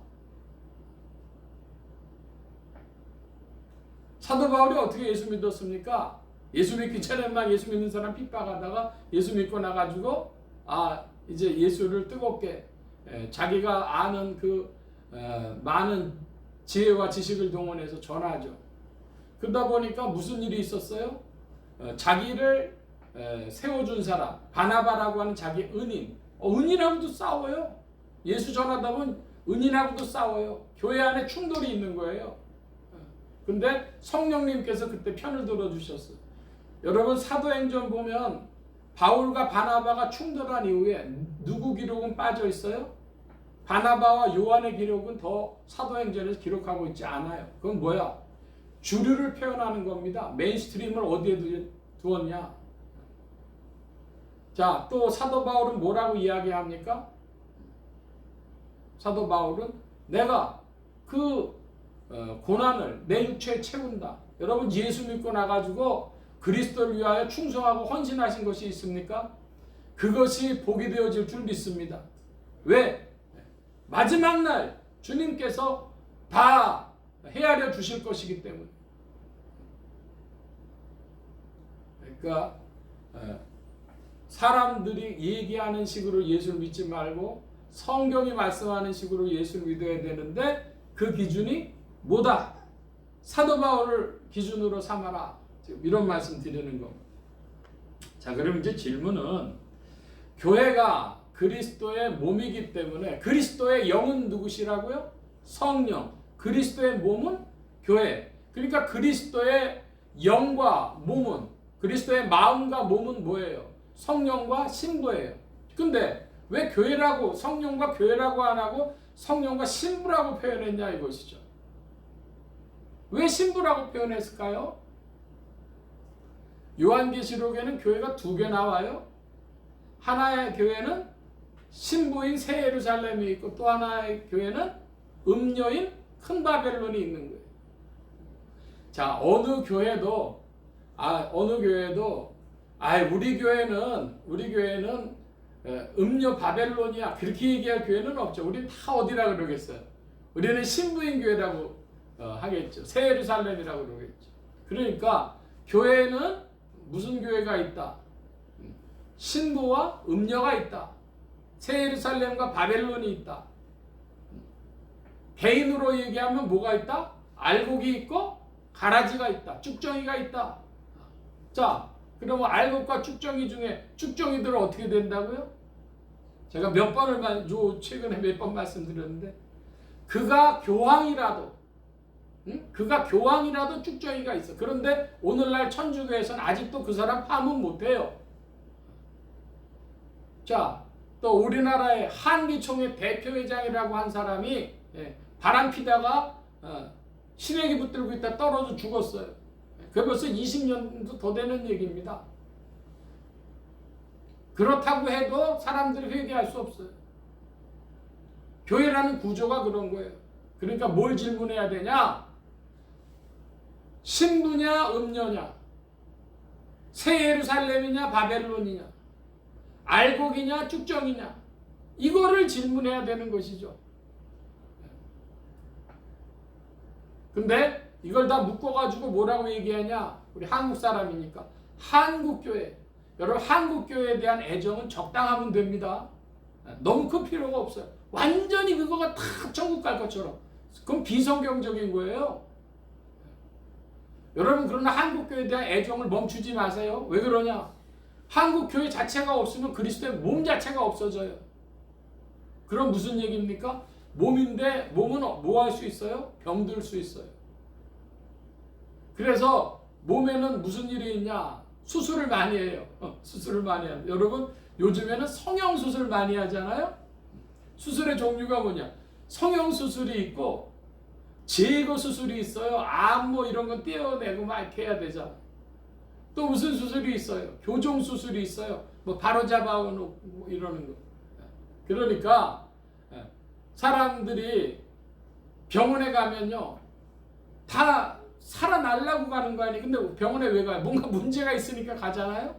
사도 바울이 어떻게 예수 믿었습니까? 예수 믿기 전에 막 예수 믿는 사람 핍박하다가 예수 믿고 나가지고 이제 예수를 뜨겁게 자기가 아는 그 많은 지혜와 지식을 동원해서 전하죠. 그러다 보니까 무슨 일이 있었어요? 자기를 세워준 사람 바나바라고 하는 자기 은인 은인하고도 싸워요. 예수 전하다 보면 은인하고도 싸워요. 교회 안에 충돌이 있는 거예요. 근데 성령님께서 그때 편을 들어주셨어요. 여러분 사도행전 보면 바울과 바나바가 충돌한 이후에 누구 기록은 빠져 있어요? 바나바와 요한의 기록은 더 사도행전에서 기록하고 있지 않아요. 그건 뭐야? 주류를 표현하는 겁니다. 메인스트림을 어디에 두었냐? 자, 또 사도 바울은 뭐라고 이야기합니까? 사도 바울은 내가 그 고난을 내 육체에 채운다. 여러분 예수 믿고 나가지고 그리스도를 위하여 충성하고 헌신하신 것이 있습니까? 그것이 복이 되어질 줄 믿습니다. 왜? 마지막 날 주님께서 다 헤아려 주실 것이기 때문에. 그러니까 사람들이 얘기하는 식으로 예수를 믿지 말고 성경이 말씀하는 식으로 예수를 믿어야 되는데 그 기준이 뭐다? 사도 바울을 기준으로 삼아라. 이런 말씀 드리는 겁니다. 자, 그럼 이제 질문은 교회가 그리스도의 몸이기 때문에 그리스도의 영은 누구시라고요? 성령. 그리스도의 몸은 교회. 그러니까 그리스도의 영과 몸은 그리스도의 마음과 몸은 뭐예요? 성령과 신부예요. 근데 왜 교회라고 성령과 교회라고 안 하고 성령과 신부라고 표현했냐 이것이죠. 왜 신부라고 표현했을까요? 요한계시록에는 교회가 두 개 나와요. 하나의 교회는 신부인 새 예루살렘이 있고 또 하나의 교회는 음녀인 큰 바벨론이 있는 거예요. 자, 어느 교회도 우리 교회는 음녀 바벨론이야 그렇게 얘기할 교회는 없죠. 우리는 다 어디라 그러겠어요? 우리는 신부인 교회라고 하겠죠. 새 예루살렘이라고 그러겠죠. 그러니까 교회는 무슨 교회가 있다? 신부와 음녀가 있다. 새 예루살렘과 바벨론이 있다. 개인으로 얘기하면 뭐가 있다? 알곡이 있고 가라지가 있다. 쭉정이가 있다. 자, 그러면 알곡과 쭉정이 중에 쭉정이들은 어떻게 된다고요? 제가 몇 번을 최근에 몇 번 말씀드렸는데 그가 교황이라도 그가 교황이라도 쭉정이가 있어. 그런데 오늘날 천주교에서는 아직도 그 사람 파문 못해요. 자, 또 우리나라의 한기총회 대표회장이라고 한 사람이 바람 피다가 시래기 붙들고 있다 떨어져 죽었어요. 그게 벌써 20년도 더 되는 얘기입니다. 그렇다고 해도 사람들이 회개할 수 없어요. 교회라는 구조가 그런 거예요. 그러니까 뭘 질문해야 되냐? 신부냐 음녀냐? 새 예루살렘이냐 바벨론이냐? 알곡이냐 쭉정이냐? 이거를 질문해야 되는 것이죠. 근데 이걸 다 묶어가지고 뭐라고 얘기하냐? 우리 한국 사람이니까 한국교회. 여러분 한국교회에 대한 애정은 적당하면 됩니다. 너무 큰 필요가 없어요. 완전히 그거가 다 천국 갈 것처럼. 그건 비성경적인 거예요. 여러분 그러나 한국교회에 대한 애정을 멈추지 마세요. 왜 그러냐? 한국교회 자체가 없으면 그리스도의 몸 자체가 없어져요. 그럼 무슨 얘기입니까? 몸인데 몸은 뭐 할 수 있어요? 병들 수 있어요. 그래서 몸에는 무슨 일이 있냐? 수술을 많이 해요. 수술을 많이 해요. 여러분 요즘에는 성형수술 많이 하잖아요. 수술의 종류가 뭐냐? 성형수술이 있고 제거수술이 있어요. 암 뭐 이런 건 떼어내고 막 이렇게 해야 되잖아. 또 무슨 수술이 있어요? 교정수술이 있어요. 뭐 바로 잡아놓고 뭐 이러는 거. 그러니까 사람들이 병원에 가면요 다 살아나려고 가는 거 아니에요. 근데 병원에 왜 가요? 뭔가 문제가 있으니까 가잖아요.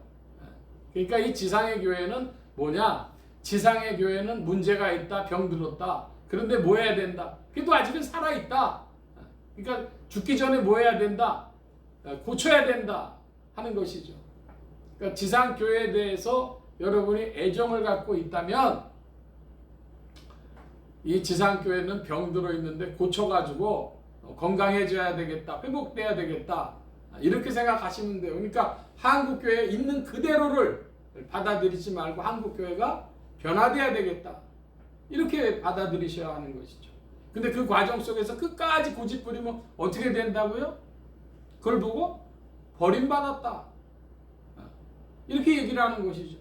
그러니까 이 지상의 교회는 뭐냐? 지상의 교회는 문제가 있다, 병들었다. 그런데 뭐 해야 된다? 그래도 아직은 살아있다. 그러니까 죽기 전에 뭐 해야 된다? 고쳐야 된다 하는 것이죠. 그러니까 지상 교회에 대해서 여러분이 애정을 갖고 있다면 이 지상 교회는 병들어 있는데 고쳐가지고 건강해져야 되겠다, 회복돼야 되겠다 이렇게 생각하시면 돼요. 그러니까 한국 교회에 있는 그대로를 받아들이지 말고 한국 교회가 변화돼야 되겠다 이렇게 받아들이셔야 하는 것이죠. 근데 그 과정 속에서 끝까지 고집 부리면 어떻게 된다고요? 그걸 보고 버림받았다 이렇게 얘기를 하는 것이죠.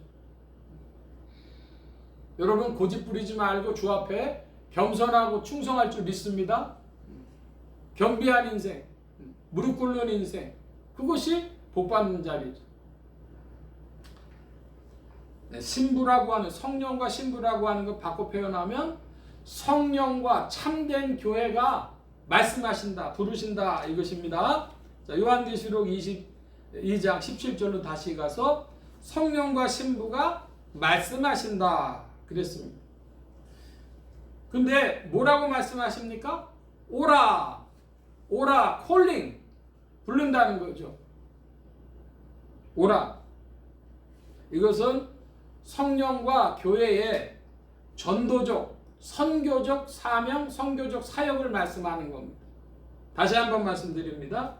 여러분 고집 부리지 말고 주 앞에 겸손하고 충성할 줄 믿습니다. 겸비한 인생, 무릎 꿇는 인생, 그것이 복받는 자리죠. 신부라고 하는, 성령과 신부라고 하는 거 바꿔 표현하면 성령과 참된 교회가 말씀하신다, 부르신다 이것입니다. 자, 요한계시록 22장 17절로 다시 가서 성령과 신부가 말씀하신다 그랬습니다. 근데 뭐라고 말씀하십니까? 오라, 오라, 콜링, 부른다는 거죠. 오라. 이것은 성령과 교회의 전도적, 선교적 사명, 선교적 사역을 말씀하는 겁니다. 다시 한번 말씀드립니다.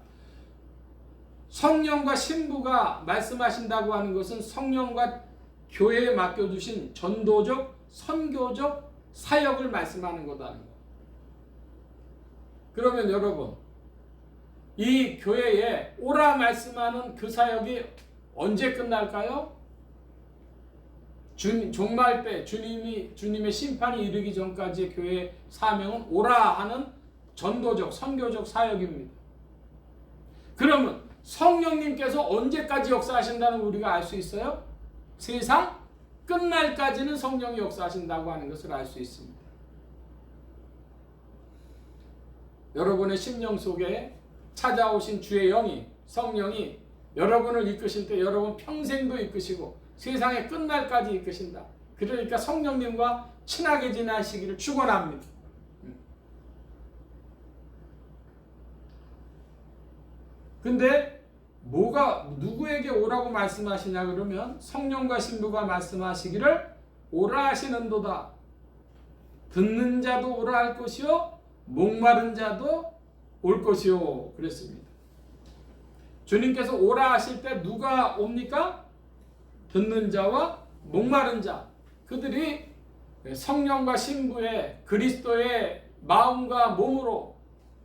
성령과 신부가 말씀하신다고 하는 것은 성령과 교회에 맡겨두신 전도적, 선교적 사역을 말씀하는 거다는 거. 그러면 여러분, 이 교회에 오라 말씀하는 그 사역이 언제 끝날까요? 종말 때 주님의 심판이 이르기 전까지 교회의 사명은 오라 하는 전도적, 선교적 사역입니다. 그러면 성령님께서 언제까지 역사하신다는 우리가 알 수 있어요? 세상 끝날까지는 성령이 역사하신다고 하는 것을 알 수 있습니다. 여러분의 심령 속에 찾아오신 주의 영이, 성령이 여러분을 이끄실 때 여러분 평생도 이끄시고 세상의 끝날까지 이끄신다. 그러니까 성령님과 친하게 지내시기를 축원합니다. 근데 뭐가 누구에게 오라고 말씀하시냐 그러면 성령과 신부가 말씀하시기를 오라 하시는도다. 듣는 자도 오라 할 것이요 목마른 자도 올 것이요 그랬습니다. 주님께서 오라 하실 때 누가 옵니까? 듣는 자와 목마른 자, 그들이 성령과 신부의 그리스도의 마음과 몸으로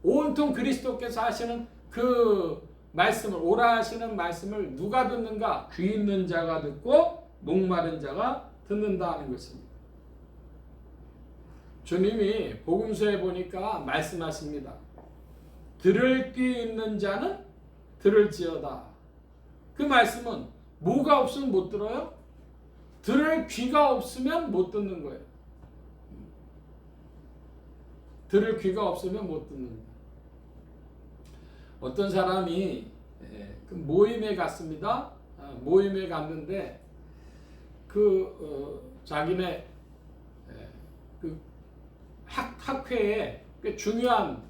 온통 그리스도께서 하시는 그 말씀을, 오라 하시는 말씀을 누가 듣는가? 귀 있는 자가 듣고 목마른 자가 듣는다 하는 것입니다. 주님이 복음서에 보니까 말씀하십니다. 들을 귀 있는 자는 들을지어다. 그 말씀은 뭐가 없으면 못 들어요? 들을 귀가 없으면 못 듣는 거예요. 들을 귀가 없으면 못 듣는 거예요. 어떤 사람이 그 모임에 갔습니다. 모임에 갔는데 자기네 그 학회에 중요한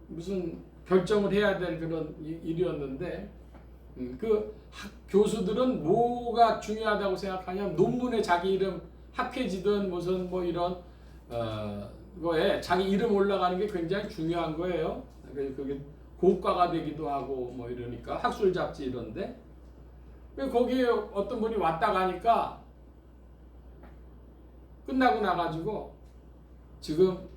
무슨 결정을 해야 될 그런 일이었는데 그 교수들은 뭐가 중요하다고 생각하냐면 논문에 자기 이름, 학회지든 무슨 뭐 이런 거에 자기 이름 올라가는 게 굉장히 중요한 거예요. 그게 고가가 되기도 하고 뭐 이러니까 학술 잡지 이런데 거기에 어떤 분이 왔다 가니까 끝나고 나가지고 지금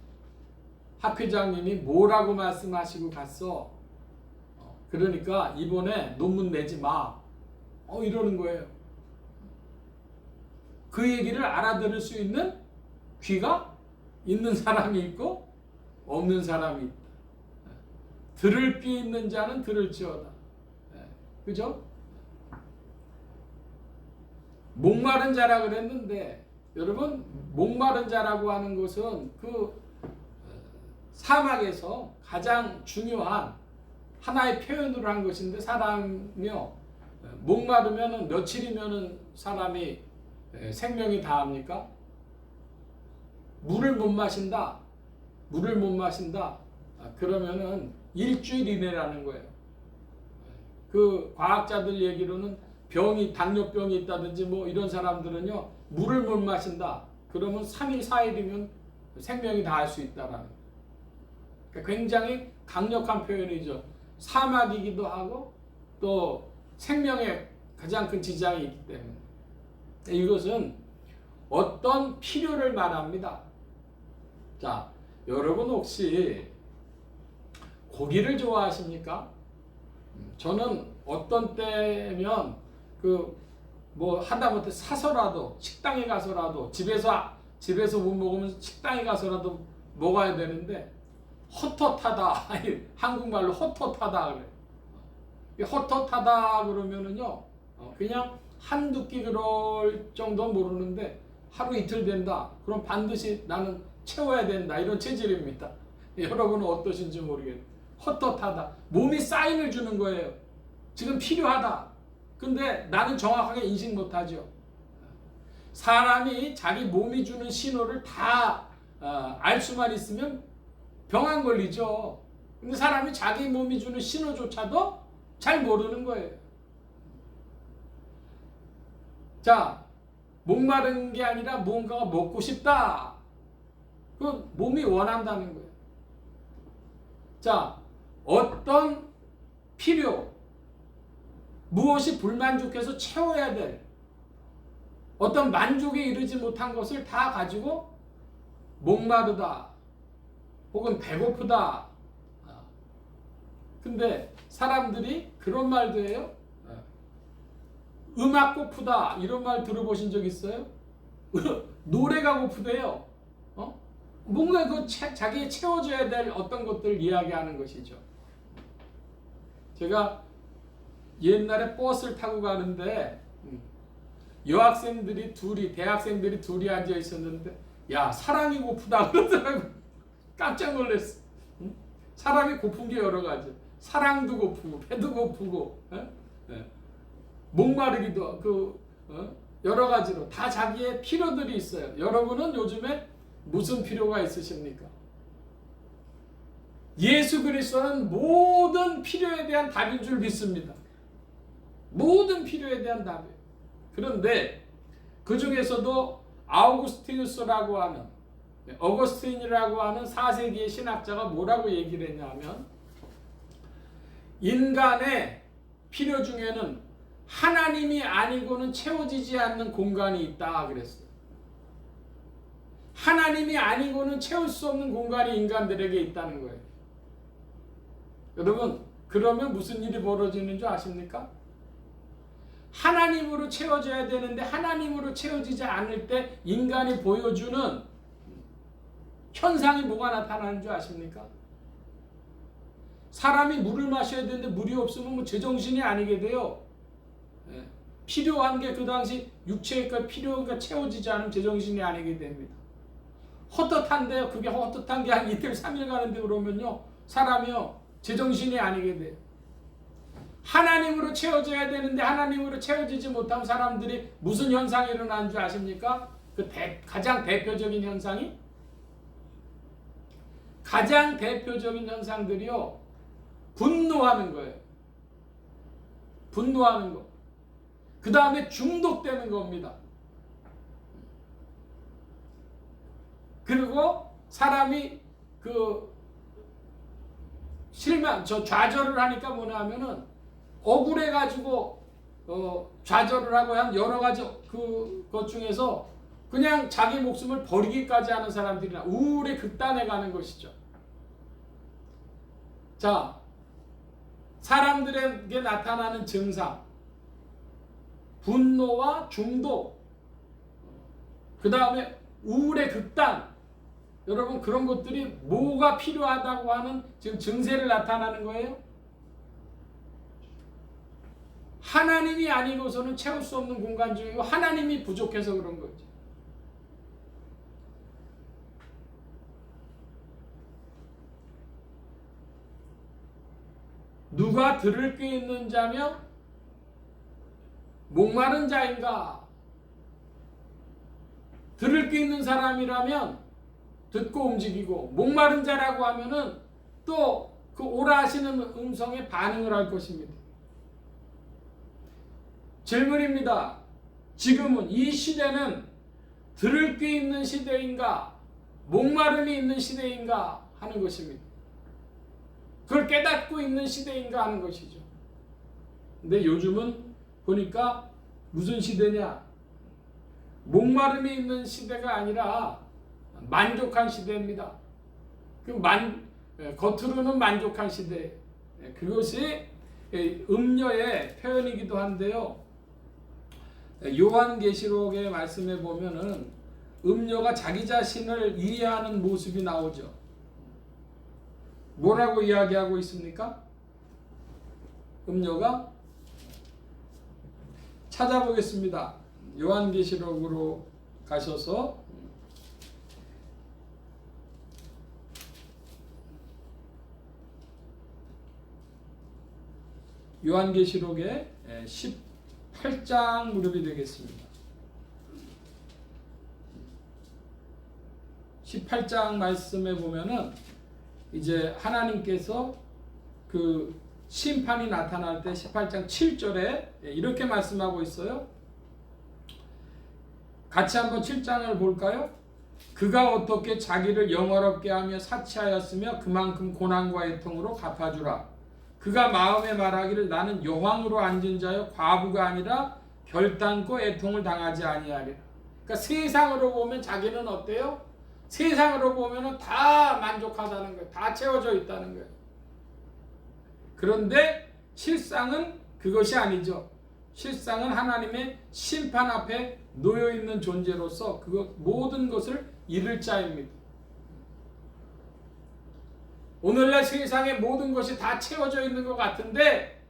학회장님이 뭐라고 말씀하시고 갔어. 그러니까 이번에 논문 내지 마. 이러는 거예요. 그 얘기를 알아들을 수 있는 귀가 있는 사람이 있고 없는 사람이 있다. 들을 귀 있는 자는 들을지어다. 그죠? 목마른 자라 그랬는데 여러분, 목마른 자라고 하는 것은 그 사막에서 가장 중요한 하나의 표현으로 한 것인데, 사람이요 목마르면 며칠이면 사람이 생명이 다합니까? 물을 못 마신다. 그러면은 일주일 이내라는 거예요. 그 과학자들 얘기로는 당뇨병이 있다든지 뭐 이런 사람들은요 물을 못 마신다. 그러면 3일 4일이면 생명이 다할 수 있다라는 거예요. 그러니까 굉장히 강력한 표현이죠. 사막이기도 하고 또 생명에 가장 큰 지장이 있기 때문에 이것은 어떤 필요를 말합니다. 자, 여러분 혹시 고기를 좋아하십니까? 저는 어떤 때면 뭐 하다못해 사서라도 식당에 가서라도 집에서 못 먹으면 식당에 가서라도 먹어야 되는데 헛헛하다. 한국말로 헛헛하다 그래. 헛헛하다 그러면은요 그냥 한두 끼 그럴 정도 모르는데 하루 이틀 된다. 그럼 반드시 나는 채워야 된다. 이런 체질입니다. 여러분은 어떠신지 모르겠어요. 헛헛하다. 몸이 사인을 주는 거예요. 지금 필요하다. 근데 나는 정확하게 인식 못하죠. 사람이 자기 몸이 주는 신호를 다 알 수만 있으면 병 안 걸리죠. 근데 사람이 자기 몸이 주는 신호조차도 잘 모르는 거예요. 자, 목마른 게 아니라 무언가가 먹고 싶다. 그 몸이 원한다는 거예요. 자, 어떤 필요, 무엇이 불만족해서 채워야 될 어떤 만족에 이르지 못한 것을 다 가지고 목마르다 혹은 배고프다. 근데 사람들이 그런 말도 해요. 음악 고프다 이런 말 들어보신 적 있어요? 노래가 고프대요. 뭔가 자기에 채워줘야 될 어떤 것들을 이야기하는 것이죠. 제가 옛날에 버스를 타고 가는데 대학생들이 둘이 앉아 있었는데 야, 사랑이 고프다 그러더라고. 깜짝 놀랐어. 사랑이 고픈 게 여러 가지. 사랑도 고프고 배도 고프고 목마르기도 여러 가지로 다 자기의 필요들이 있어요. 여러분은 요즘에 무슨 필요가 있으십니까? 예수 그리스도는 모든 필요에 대한 답인 줄 믿습니다. 모든 필요에 대한 답이에요. 그런데 그 중에서도 어거스틴이라고 하는 4세기의 신학자가 뭐라고 얘기를 했냐면, 인간의 필요 중에는 하나님이 아니고는 채워지지 않는 공간이 있다 그랬어요. 하나님이 아니고는 채울 수 없는 공간이 인간들에게 있다는 거예요. 여러분, 그러면 무슨 일이 벌어지는 줄 아십니까? 하나님으로 채워져야 되는데 하나님으로 채워지지 않을 때 인간이 보여주는 현상이 뭐가 나타나는 줄 아십니까? 사람이 물을 마셔야 되는데 물이 없으면 뭐 제정신이 아니게 돼요. 필요한 게 그 당시 육체가 필요가 채워지지 않으면 제정신이 아니게 됩니다. 헛헛한데요. 그게 헛헛한 게 한 이틀 3일 가는데 그러면요, 사람이요 제정신이 아니게 돼요. 하나님으로 채워져야 되는데 하나님으로 채워지지 못하면 사람들이 무슨 현상이 일어나는 줄 아십니까? 가장 대표적인 현상들이요, 분노하는 거예요. 분노하는 거. 그 다음에 중독되는 겁니다. 그리고 사람이 좌절을 하니까 뭐냐 하면은 억울해가지고 좌절을 하고 한 여러 가지 것 중에서 그냥 자기 목숨을 버리기까지 하는 사람들이나 우울의 극단에 가는 것이죠. 자, 사람들에게 나타나는 증상, 분노와 중독, 그 다음에 우울의 극단, 여러분 그런 것들이 뭐가 필요하다고 하는 지금 증세를 나타나는 거예요? 하나님이 아니고서는 채울 수 없는 공간 중이고 하나님이 부족해서 그런 거죠. 누가 들을 게 있는 자며 목마른 자인가? 들을 게 있는 사람이라면 듣고 움직이고, 목마른 자라고 하면은 또 그 오라 하시는 음성에 반응을 할 것입니다. 질문입니다. 지금은 이 시대는 들을 게 있는 시대인가, 목마름이 있는 시대인가 하는 것입니다. 그걸 깨닫고 있는 시대인가 하는 것이죠. 근데 요즘은 보니까 무슨 시대냐? 목마름이 있는 시대가 아니라 만족한 시대입니다. 겉으로는 만족한 시대. 그것이 음료의 표현이기도 한데요. 요한계시록의 말씀에 보면은 음료가 자기 자신을 이해하는 모습이 나오죠. 뭐라고 이야기하고 있습니까? 음료가 찾아보겠습니다. 요한계시록으로 가셔서 요한계시록의 18장 무렵이 되겠습니다. 18장 말씀에 보면은 이제 하나님께서 그 심판이 나타날 때 18장 7절에 이렇게 말씀하고 있어요. 같이 한번 7장을 볼까요? 그가 어떻게 자기를 영화롭게 하며 사치하였으며 그만큼 고난과 애통으로 갚아주라. 그가 마음에 말하기를 나는 여왕으로 앉은 자여 과부가 아니라 결단코 애통을 당하지 아니하리라. 그러니까 세상으로 보면 자기는 어때요? 세상으로 보면은 다 만족하다는 거예요. 다 채워져 있다는 거예요. 그런데 실상은 그것이 아니죠. 실상은 하나님의 심판 앞에 놓여 있는 존재로서 모든 것을 잃을 자입니다. 오늘날 세상에 모든 것이 다 채워져 있는 것 같은데,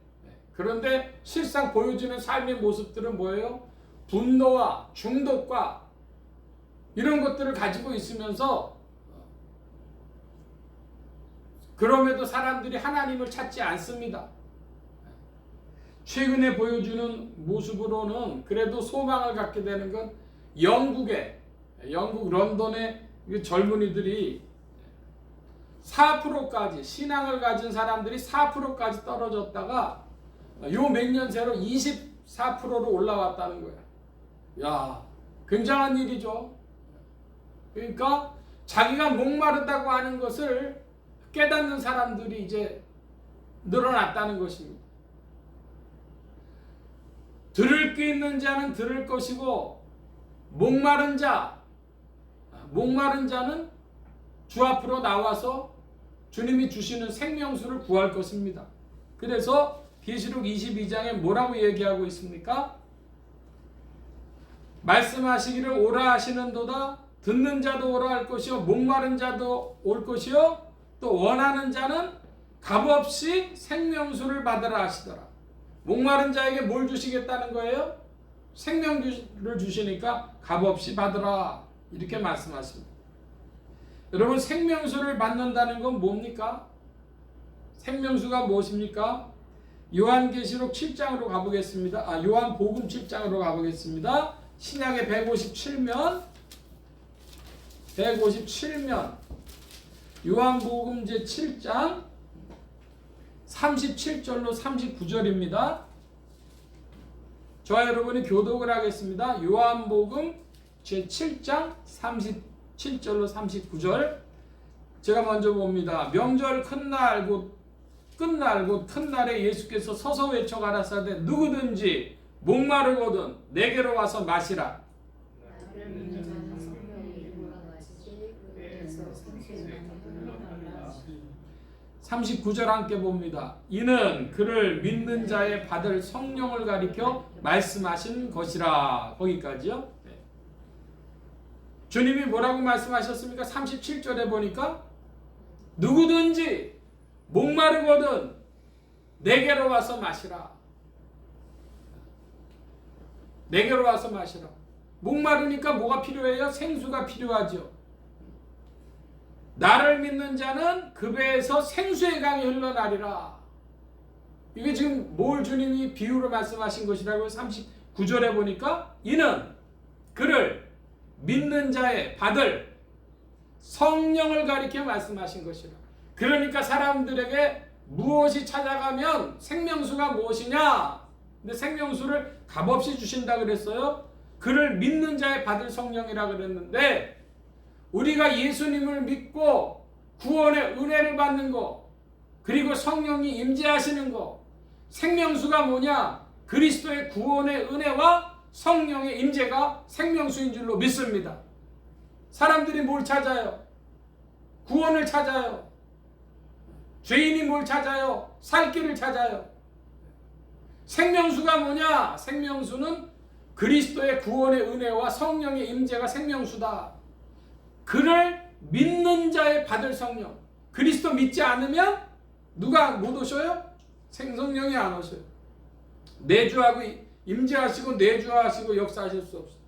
그런데 실상 보여주는 삶의 모습들은 뭐예요? 분노와 중독과 이런 것들을 가지고 있으면서 그럼에도 사람들이 하나님을 찾지 않습니다. 최근에 보여주는 모습으로는 그래도 소망을 갖게 되는 건 영국 런던의 젊은이들이 4%까지 신앙을 가진 사람들이 4%까지 떨어졌다가 요 몇 년 새로 24%로 올라왔다는 거야. 야, 굉장한 일이죠. 그러니까 자기가 목마르다고 하는 것을 깨닫는 사람들이 이제 늘어났다는 것입니다. 들을 게 있는 자는 들을 것이고 목마른 자는 주 앞으로 나와서 주님이 주시는 생명수를 구할 것입니다. 그래서 계시록 22장에 뭐라고 얘기하고 있습니까? 말씀하시기를 오라 하시는도다. 듣는 자도 오라 할 것이요 목마른 자도 올 것이요 또 원하는 자는 값없이 생명수를 받으라 하시더라. 목마른 자에게 뭘 주시겠다는 거예요? 생명수를 주시니까 값없이 받으라 이렇게 말씀하십니다. 여러분, 생명수를 받는다는 건 뭡니까? 생명수가 무엇입니까? 요한계시록 7장으로 가보겠습니다. 요한복음 7장으로 가보겠습니다. 신약의 157면 요한복음 제7장 37절로 39절입니다. 저와 여러분이 교독을 하겠습니다. 요한복음 제7장 37절로 39절. 제가 먼저 봅니다. 명절 큰날 곧 끝날 곧 큰 날에 예수께서 서서 외쳐 가라사대 누구든지 목마르거든 내게로 와서 마시라. 39절 함께 봅니다. 이는 그를 믿는 자의 받을 성령을 가리켜 말씀하신 것이라. 거기까지요. 네. 주님이 뭐라고 말씀하셨습니까? 37절에 보니까 누구든지 목마르거든 내게로 와서 마시라. 내게로 와서 마시라. 목마르니까 뭐가 필요해요? 생수가 필요하죠. 나를 믿는 자는 그 배에서 생수의 강이 흘러나리라. 이게 지금 뭘 주님이 비유로 말씀하신 것이라고 39절에 보니까 이는 그를 믿는 자의 받을 성령을 가리켜 말씀하신 것이라. 그러니까 사람들에게 무엇이 찾아가면 생명수가 무엇이냐? 근데 생명수를 값없이 주신다 그랬어요. 그를 믿는 자의 받을 성령이라 그랬는데 우리가 예수님을 믿고 구원의 은혜를 받는 거, 그리고 성령이 임재하시는 거, 생명수가 뭐냐? 그리스도의 구원의 은혜와 성령의 임재가 생명수인 줄로 믿습니다. 사람들이 뭘 찾아요? 구원을 찾아요. 죄인이 뭘 찾아요? 살 길을 찾아요. 생명수가 뭐냐? 생명수는 그리스도의 구원의 은혜와 성령의 임재가 생명수다. 그를 믿는 자의 받을 성령. 그리스도 믿지 않으면 누가 못 오셔요? 성령이 안 오셔요. 내주하고 임재하시고 내주하시고 역사하실 수 없어요.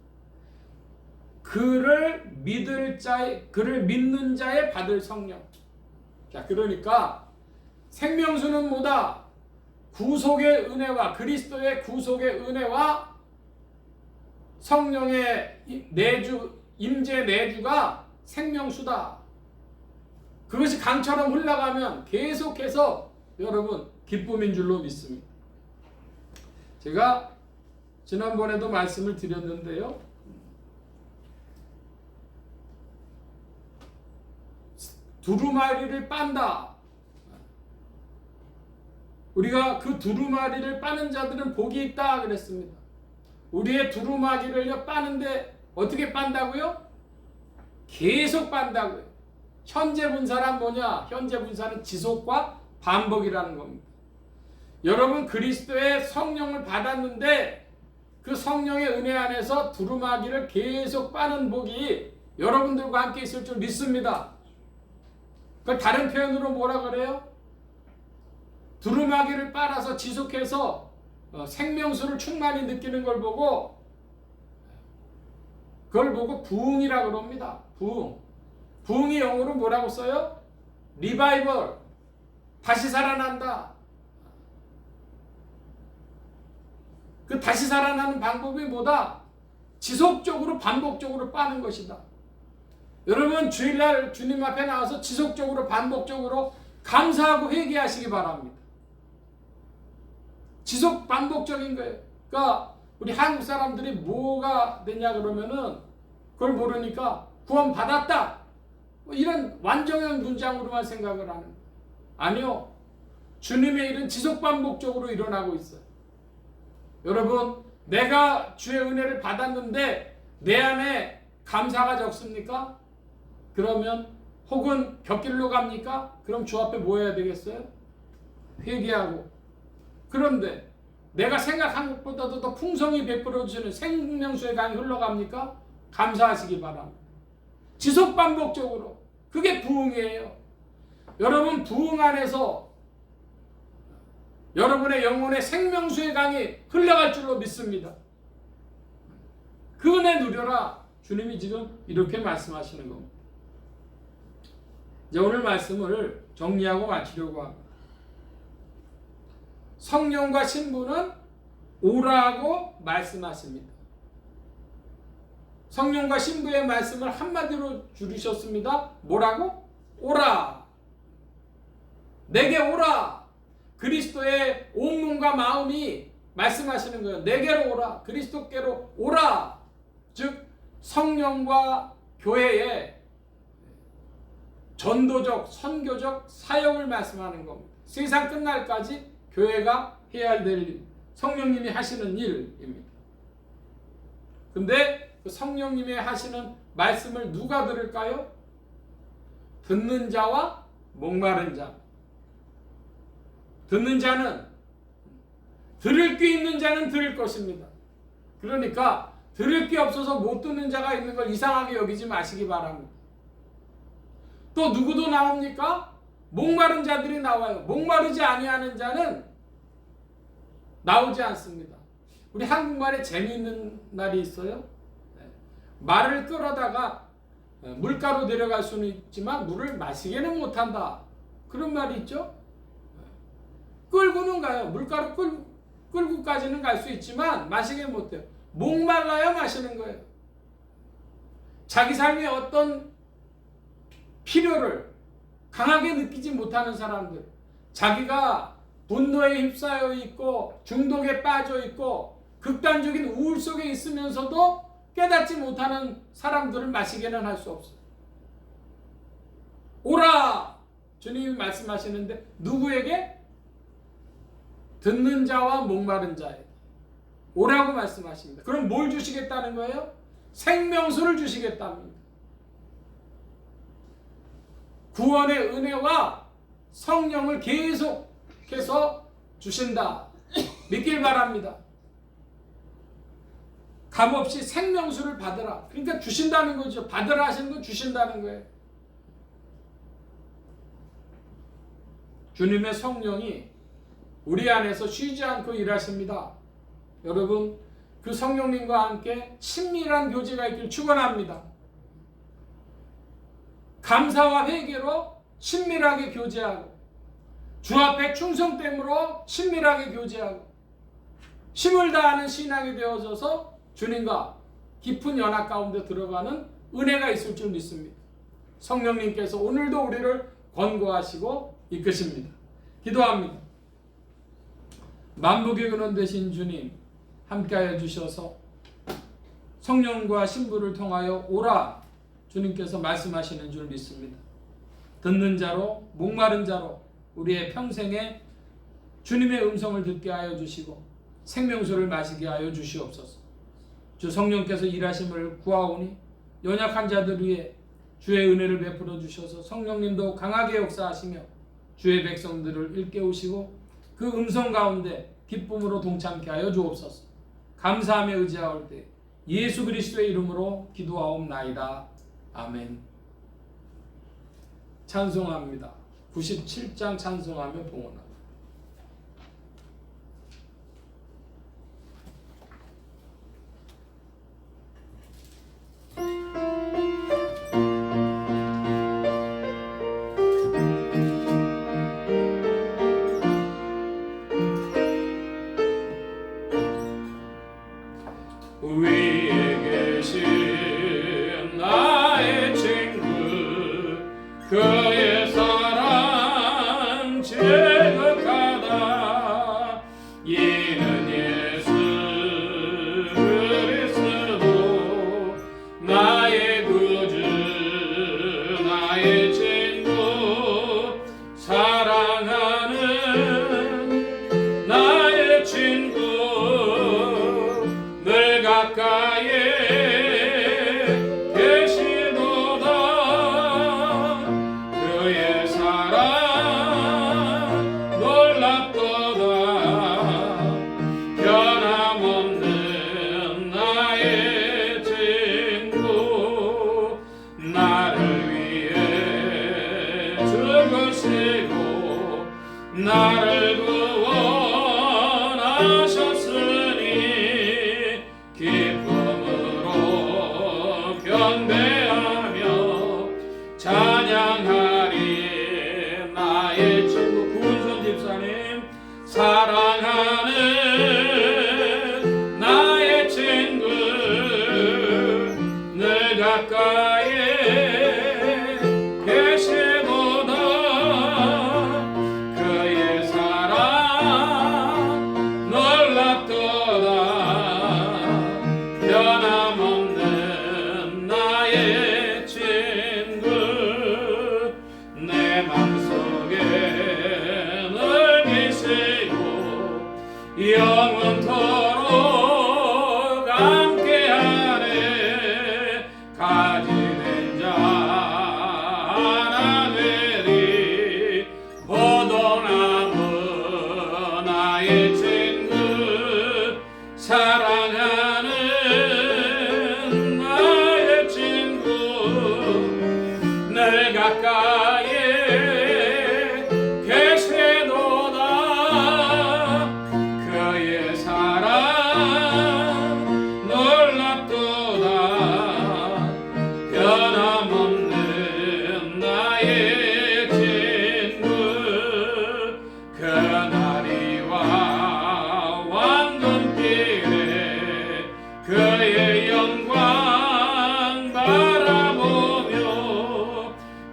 그를 믿는 자의 받을 성령. 자, 그러니까 생명수는 뭐다? 구속의 은혜와 그리스도의 구속의 은혜와 성령의 임재 내주가 생명수다. 그것이 강처럼 흘러가면 계속해서 여러분 기쁨인 줄로 믿습니다. 제가 지난번에도 말씀을 드렸는데요. 두루마리를 빤다. 우리가 그 두루마리를 빠는 자들은 복이 있다 그랬습니다. 우리의 두루마리를 빠는데 어떻게 빤다고요? 계속 빤다고요. 현재 분사란 뭐냐? 현재 분사는 지속과 반복이라는 겁니다. 여러분 그리스도의 성령을 받았는데 그 성령의 은혜 안에서 두루마기를 계속 빠는 복이 여러분들과 함께 있을 줄 믿습니다. 그 다른 표현으로 뭐라 그래요? 두루마기를 빨아서 지속해서 생명수를 충만히 느끼는 걸 보고 그걸 보고 부흥이라고 그럽니다. 부흥이 영어로 뭐라고 써요? 리바이벌. 다시 살아난다. 그 다시 살아나는 방법이 뭐다? 지속적으로 반복적으로 빠는 것이다. 여러분 주일날 주님 앞에 나와서 지속적으로 반복적으로 감사하고 회개하시기 바랍니다. 지속 반복적인 거예요. 그러니까 우리 한국 사람들이 뭐가 되냐 그러면은 그걸 모르니까 구원 받았다 뭐 이런 완전한 문장으로만 생각을 하는 거예요. 아니요. 주님의 일은 지속 반복적으로 일어나고 있어요. 여러분, 내가 주의 은혜를 받았는데 내 안에 감사가 적습니까? 그러면 혹은 곁길로 갑니까? 그럼 주 앞에 뭐 해야 되겠어요? 회개하고. 그런데 내가 생각한 것보다도 더 풍성히 베풀어 주시는 생명수의 강이 흘러갑니까? 감사하시기 바랍니다. 지속 반복적으로. 그게 부흥이에요. 여러분, 부흥 안에서 여러분의 영혼의 생명수의 강이 흘러갈 줄로 믿습니다. 그 은혜 누려라. 주님이 지금 이렇게 말씀하시는 겁니다. 이제 오늘 말씀을 정리하고 마치려고 합니다. 성령과 신부는 오라고 말씀하십니다. 성령과 신부의 말씀을 한마디로 줄이셨습니다. 뭐라고? 오라. 내게 오라. 그리스도의 온 몸과 마음이 말씀하시는 거예요. 내게로 오라. 그리스도께로 오라. 즉 성령과 교회의 전도적, 선교적 사역을 말씀하는 겁니다. 세상 끝날까지 교회가 해야 될 일, 성령님이 하시는 일입니다. 근데 그 성령님이 하시는 말씀을 누가 들을까요? 듣는 자와 목마른 자. 듣는 자는, 들을 귀 있는 자는 들을 것입니다. 그러니까 들을 귀 없어서 못 듣는 자가 있는 걸 이상하게 여기지 마시기 바랍니다. 또 누구도 나옵니까? 목마른 자들이 나와요. 목마르지 아니하는 자는 나오지 않습니다. 우리 한국말에 재미있는 말이 있어요. 말을 끌어다가 물가로 데려갈 수는 있지만 물을 마시게는 못한다. 그런 말이 있죠. 끌고는 가요. 물가로 끌고까지는 갈 수 있지만 마시게 못해요. 목말라야 마시는 거예요. 자기 삶의 어떤 필요를 강하게 느끼지 못하는 사람들, 자기가 분노에 휩싸여 있고 중독에 빠져 있고 극단적인 우울 속에 있으면서도 깨닫지 못하는 사람들을 마시게는 할 수 없어요. 오라! 주님이 말씀하시는데 누구에게? 듣는 자와 목마른 자에게 오라고 말씀하십니다. 그럼 뭘 주시겠다는 거예요? 생명수를 주시겠답니다. 구원의 은혜와 성령을 계속해서 주신다. 믿길 바랍니다. 값없이 생명수를 받으라. 그러니까 주신다는 거죠. 받으라 하시는 건 주신다는 거예요. 주님의 성령이 우리 안에서 쉬지 않고 일하십니다. 여러분, 그 성령님과 함께 친밀한 교제가 있길 축원합니다. 감사와 회개로 친밀하게 교제하고 주 앞에 충성됨으로 친밀하게 교제하고 힘을 다하는 신앙이 되어져서 주님과 깊은 연합 가운데 들어가는 은혜가 있을 줄 믿습니다. 성령님께서 오늘도 우리를 권고하시고 이끄십니다. 기도합니다. 만복의 근원 되신 주님, 함께하여 주셔서 성령과 신부를 통하여 오라 주님께서 말씀하시는 줄 믿습니다. 듣는 자로, 목마른 자로 우리의 평생에 주님의 음성을 듣게 하여 주시고 생명수를 마시게 하여 주시옵소서. 주 성령께서 일하심을 구하오니 연약한 자들 위해 주의 은혜를 베풀어 주셔서 성령님도 강하게 역사하시며 주의 백성들을 일깨우시고 그 음성 가운데 기쁨으로 동참케 하여 주옵소서. 감사하며 의지하올 때 예수 그리스도의 이름으로 기도하옵나이다. 아멘. 찬송합니다. 97장 찬송하며 봉헌합니다. 위에 계신 나의 친구 그의 사랑 제가 나를 위해 죽으시고 나를 구원하셨으니 기쁨으로 경배하며 찬양하리. 나의 친구 구은선 집사님, 사랑하는 나의 친구, 늘 가까이에 계시도다. 그의 사랑 놀랍도다. 변함없는 나의 친구, 내 맘속에 늘 계시고 영원토록 함께하네. 가지된 자 하나 되리. 포도나무 나의 친구, 사랑하는 나의 친구, 늘 가까이에 계시도다. 그의 사랑 놀랍도다. 변함없는 나의 친구, 그날이와 왕눈길에 그의 영광 바라보며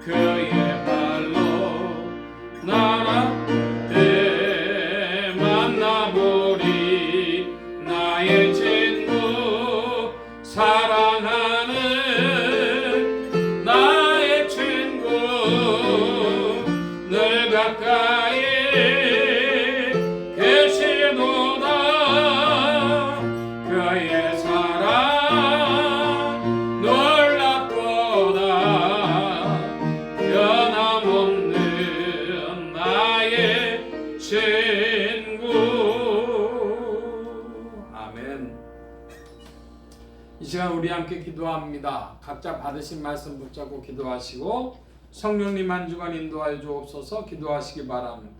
그의 발로 나라때 만나보리. 나의 친구, 사랑하는 나의 친구, 늘 가까이 계시도다. 그의 사랑 놀랍도다. 변함없는 나의 친구. 아멘. 이 시간 우리 함께 기도합니다. 각자 받으신 말씀 붙잡고 기도하시고 성령님 한 주간 인도하여 주옵소서. 기도하시기 바랍니다.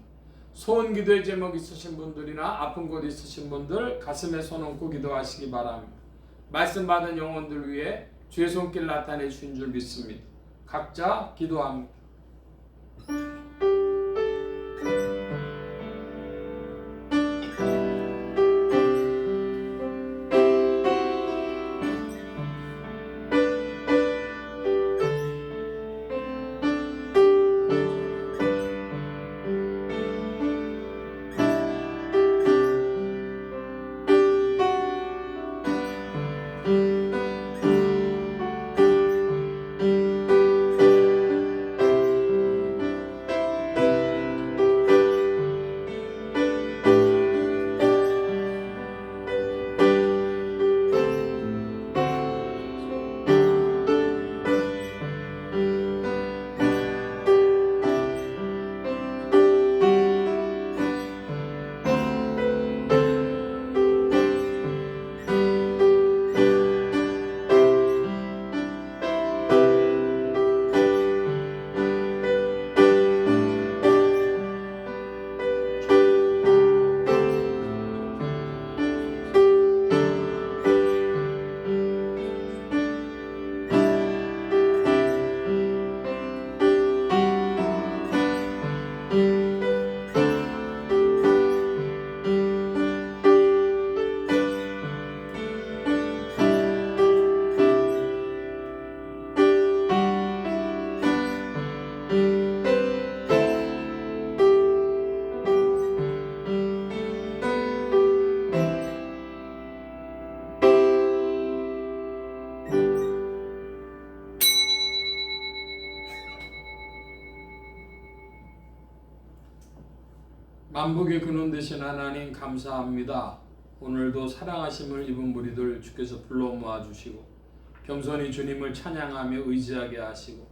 소원 기도의 제목 있으신 분들이나 아픈 곳 있으신 분들 가슴에 손 얹고 기도하시기 바랍니다. 말씀 받은 영혼들 위해 주의 손길 나타내 주신 줄 믿습니다. 각자 기도합니다. 만복의 근원 되신 하나님 감사합니다. 오늘도 사랑하심을 입은 무리들 주께서 불러 모아주시고 겸손히 주님을 찬양하며 의지하게 하시고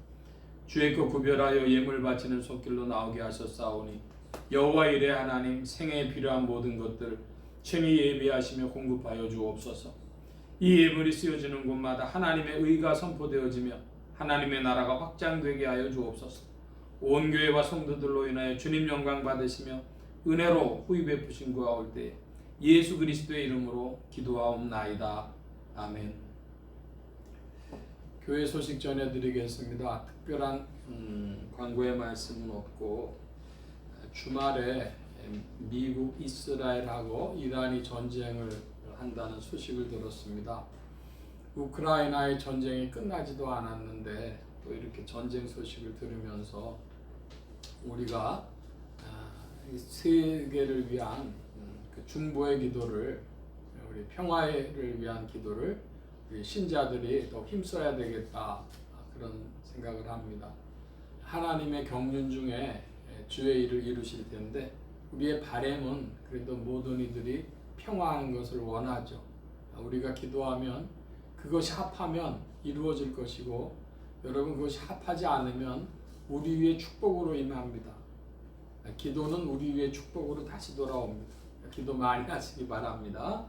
주의 것 구별하여 예물 바치는 손길로 나오게 하셨사오니 여호와 이레 하나님 생애에 필요한 모든 것들 친히 예비하시며 공급하여 주옵소서. 이 예물이 쓰여지는 곳마다 하나님의 의가 선포되어지며 하나님의 나라가 확장되게 하여 주옵소서. 온 교회와 성도들로 인하여 주님 영광 받으시며 은혜로 후히 베푸신 구하올 때 예수 그리스도의 이름으로 기도하옵나이다. 아멘. 교회 소식 전해드리겠습니다. 특별한 광고의 말씀은 없고, 주말에 미국, 이스라엘하고 이란이 전쟁을 한다는 소식을 들었습니다. 우크라이나의 전쟁이 끝나지도 않았는데 또 이렇게 전쟁 소식을 들으면서 우리가 세계를 위한 그 중보의 기도를, 우리 평화를 위한 기도를 우리 신자들이 더 힘써야 되겠다, 그런 생각을 합니다. 하나님의 경륜 중에 주의 일을 이루실 텐데 우리의 바람은 그래도 모든 이들이 평화하는 것을 원하죠. 우리가 기도하면 그것이 합하면 이루어질 것이고, 여러분 그것이 합하지 않으면 우리 위에 축복으로 임합니다. 기도는 우리 위에 축복으로 다시 돌아옵니다. 기도 많이 하시기 바랍니다.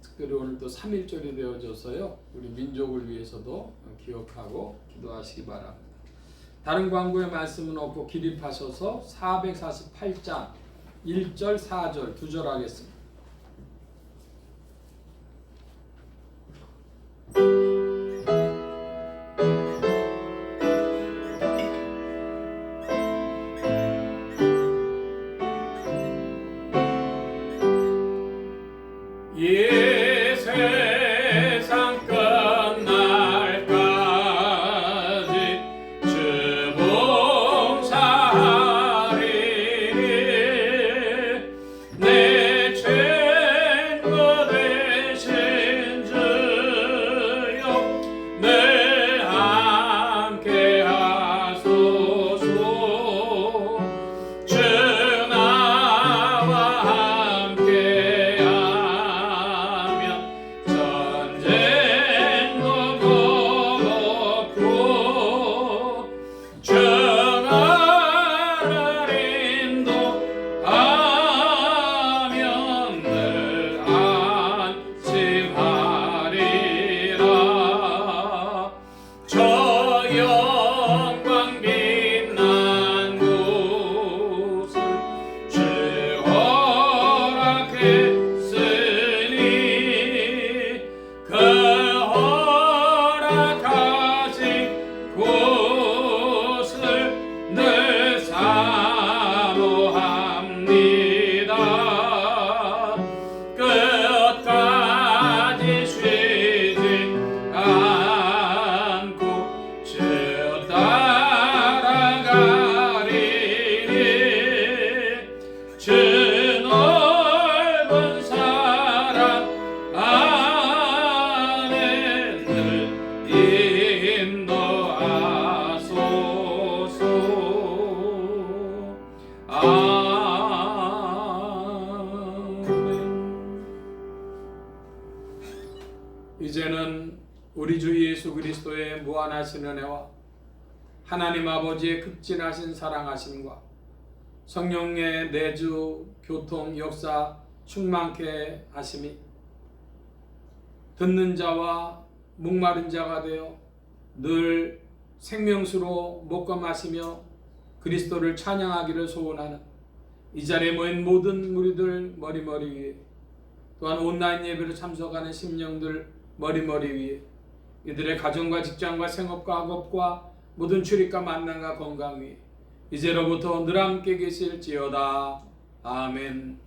특별히 오늘 또 3.1절이 되어져서요, 우리 민족을 위해서도 기억하고 기도하시기 바랍니다. 다른 광고의 말씀은 없고 기립하셔서 448장 1절 4절 2절 하겠습니다. 이 세상 끝날까지 주 봉사하리니 내 친구 되신 주여 늘 함께 하소서. 주 나와 함께 이제는 우리 주 예수 그리스도의 무한하신 은혜와 하나님 아버지의 극진하신 사랑하심과 성령의 내주, 교통, 역사 충만케 하심이 듣는 자와 목마른 자가 되어 늘 생명수로 먹고 마시며 그리스도를 찬양하기를 소원하는 이 자리에 모인 모든 무리들 머리머리 위에, 또한 온라인 예배로 참석하는 심령들 머리머리 위에, 이들의 가정과 직장과 생업과 학업과 모든 출입과 만남과 건강 위에 이제로부터 늘 함께 계실지어다. 아멘.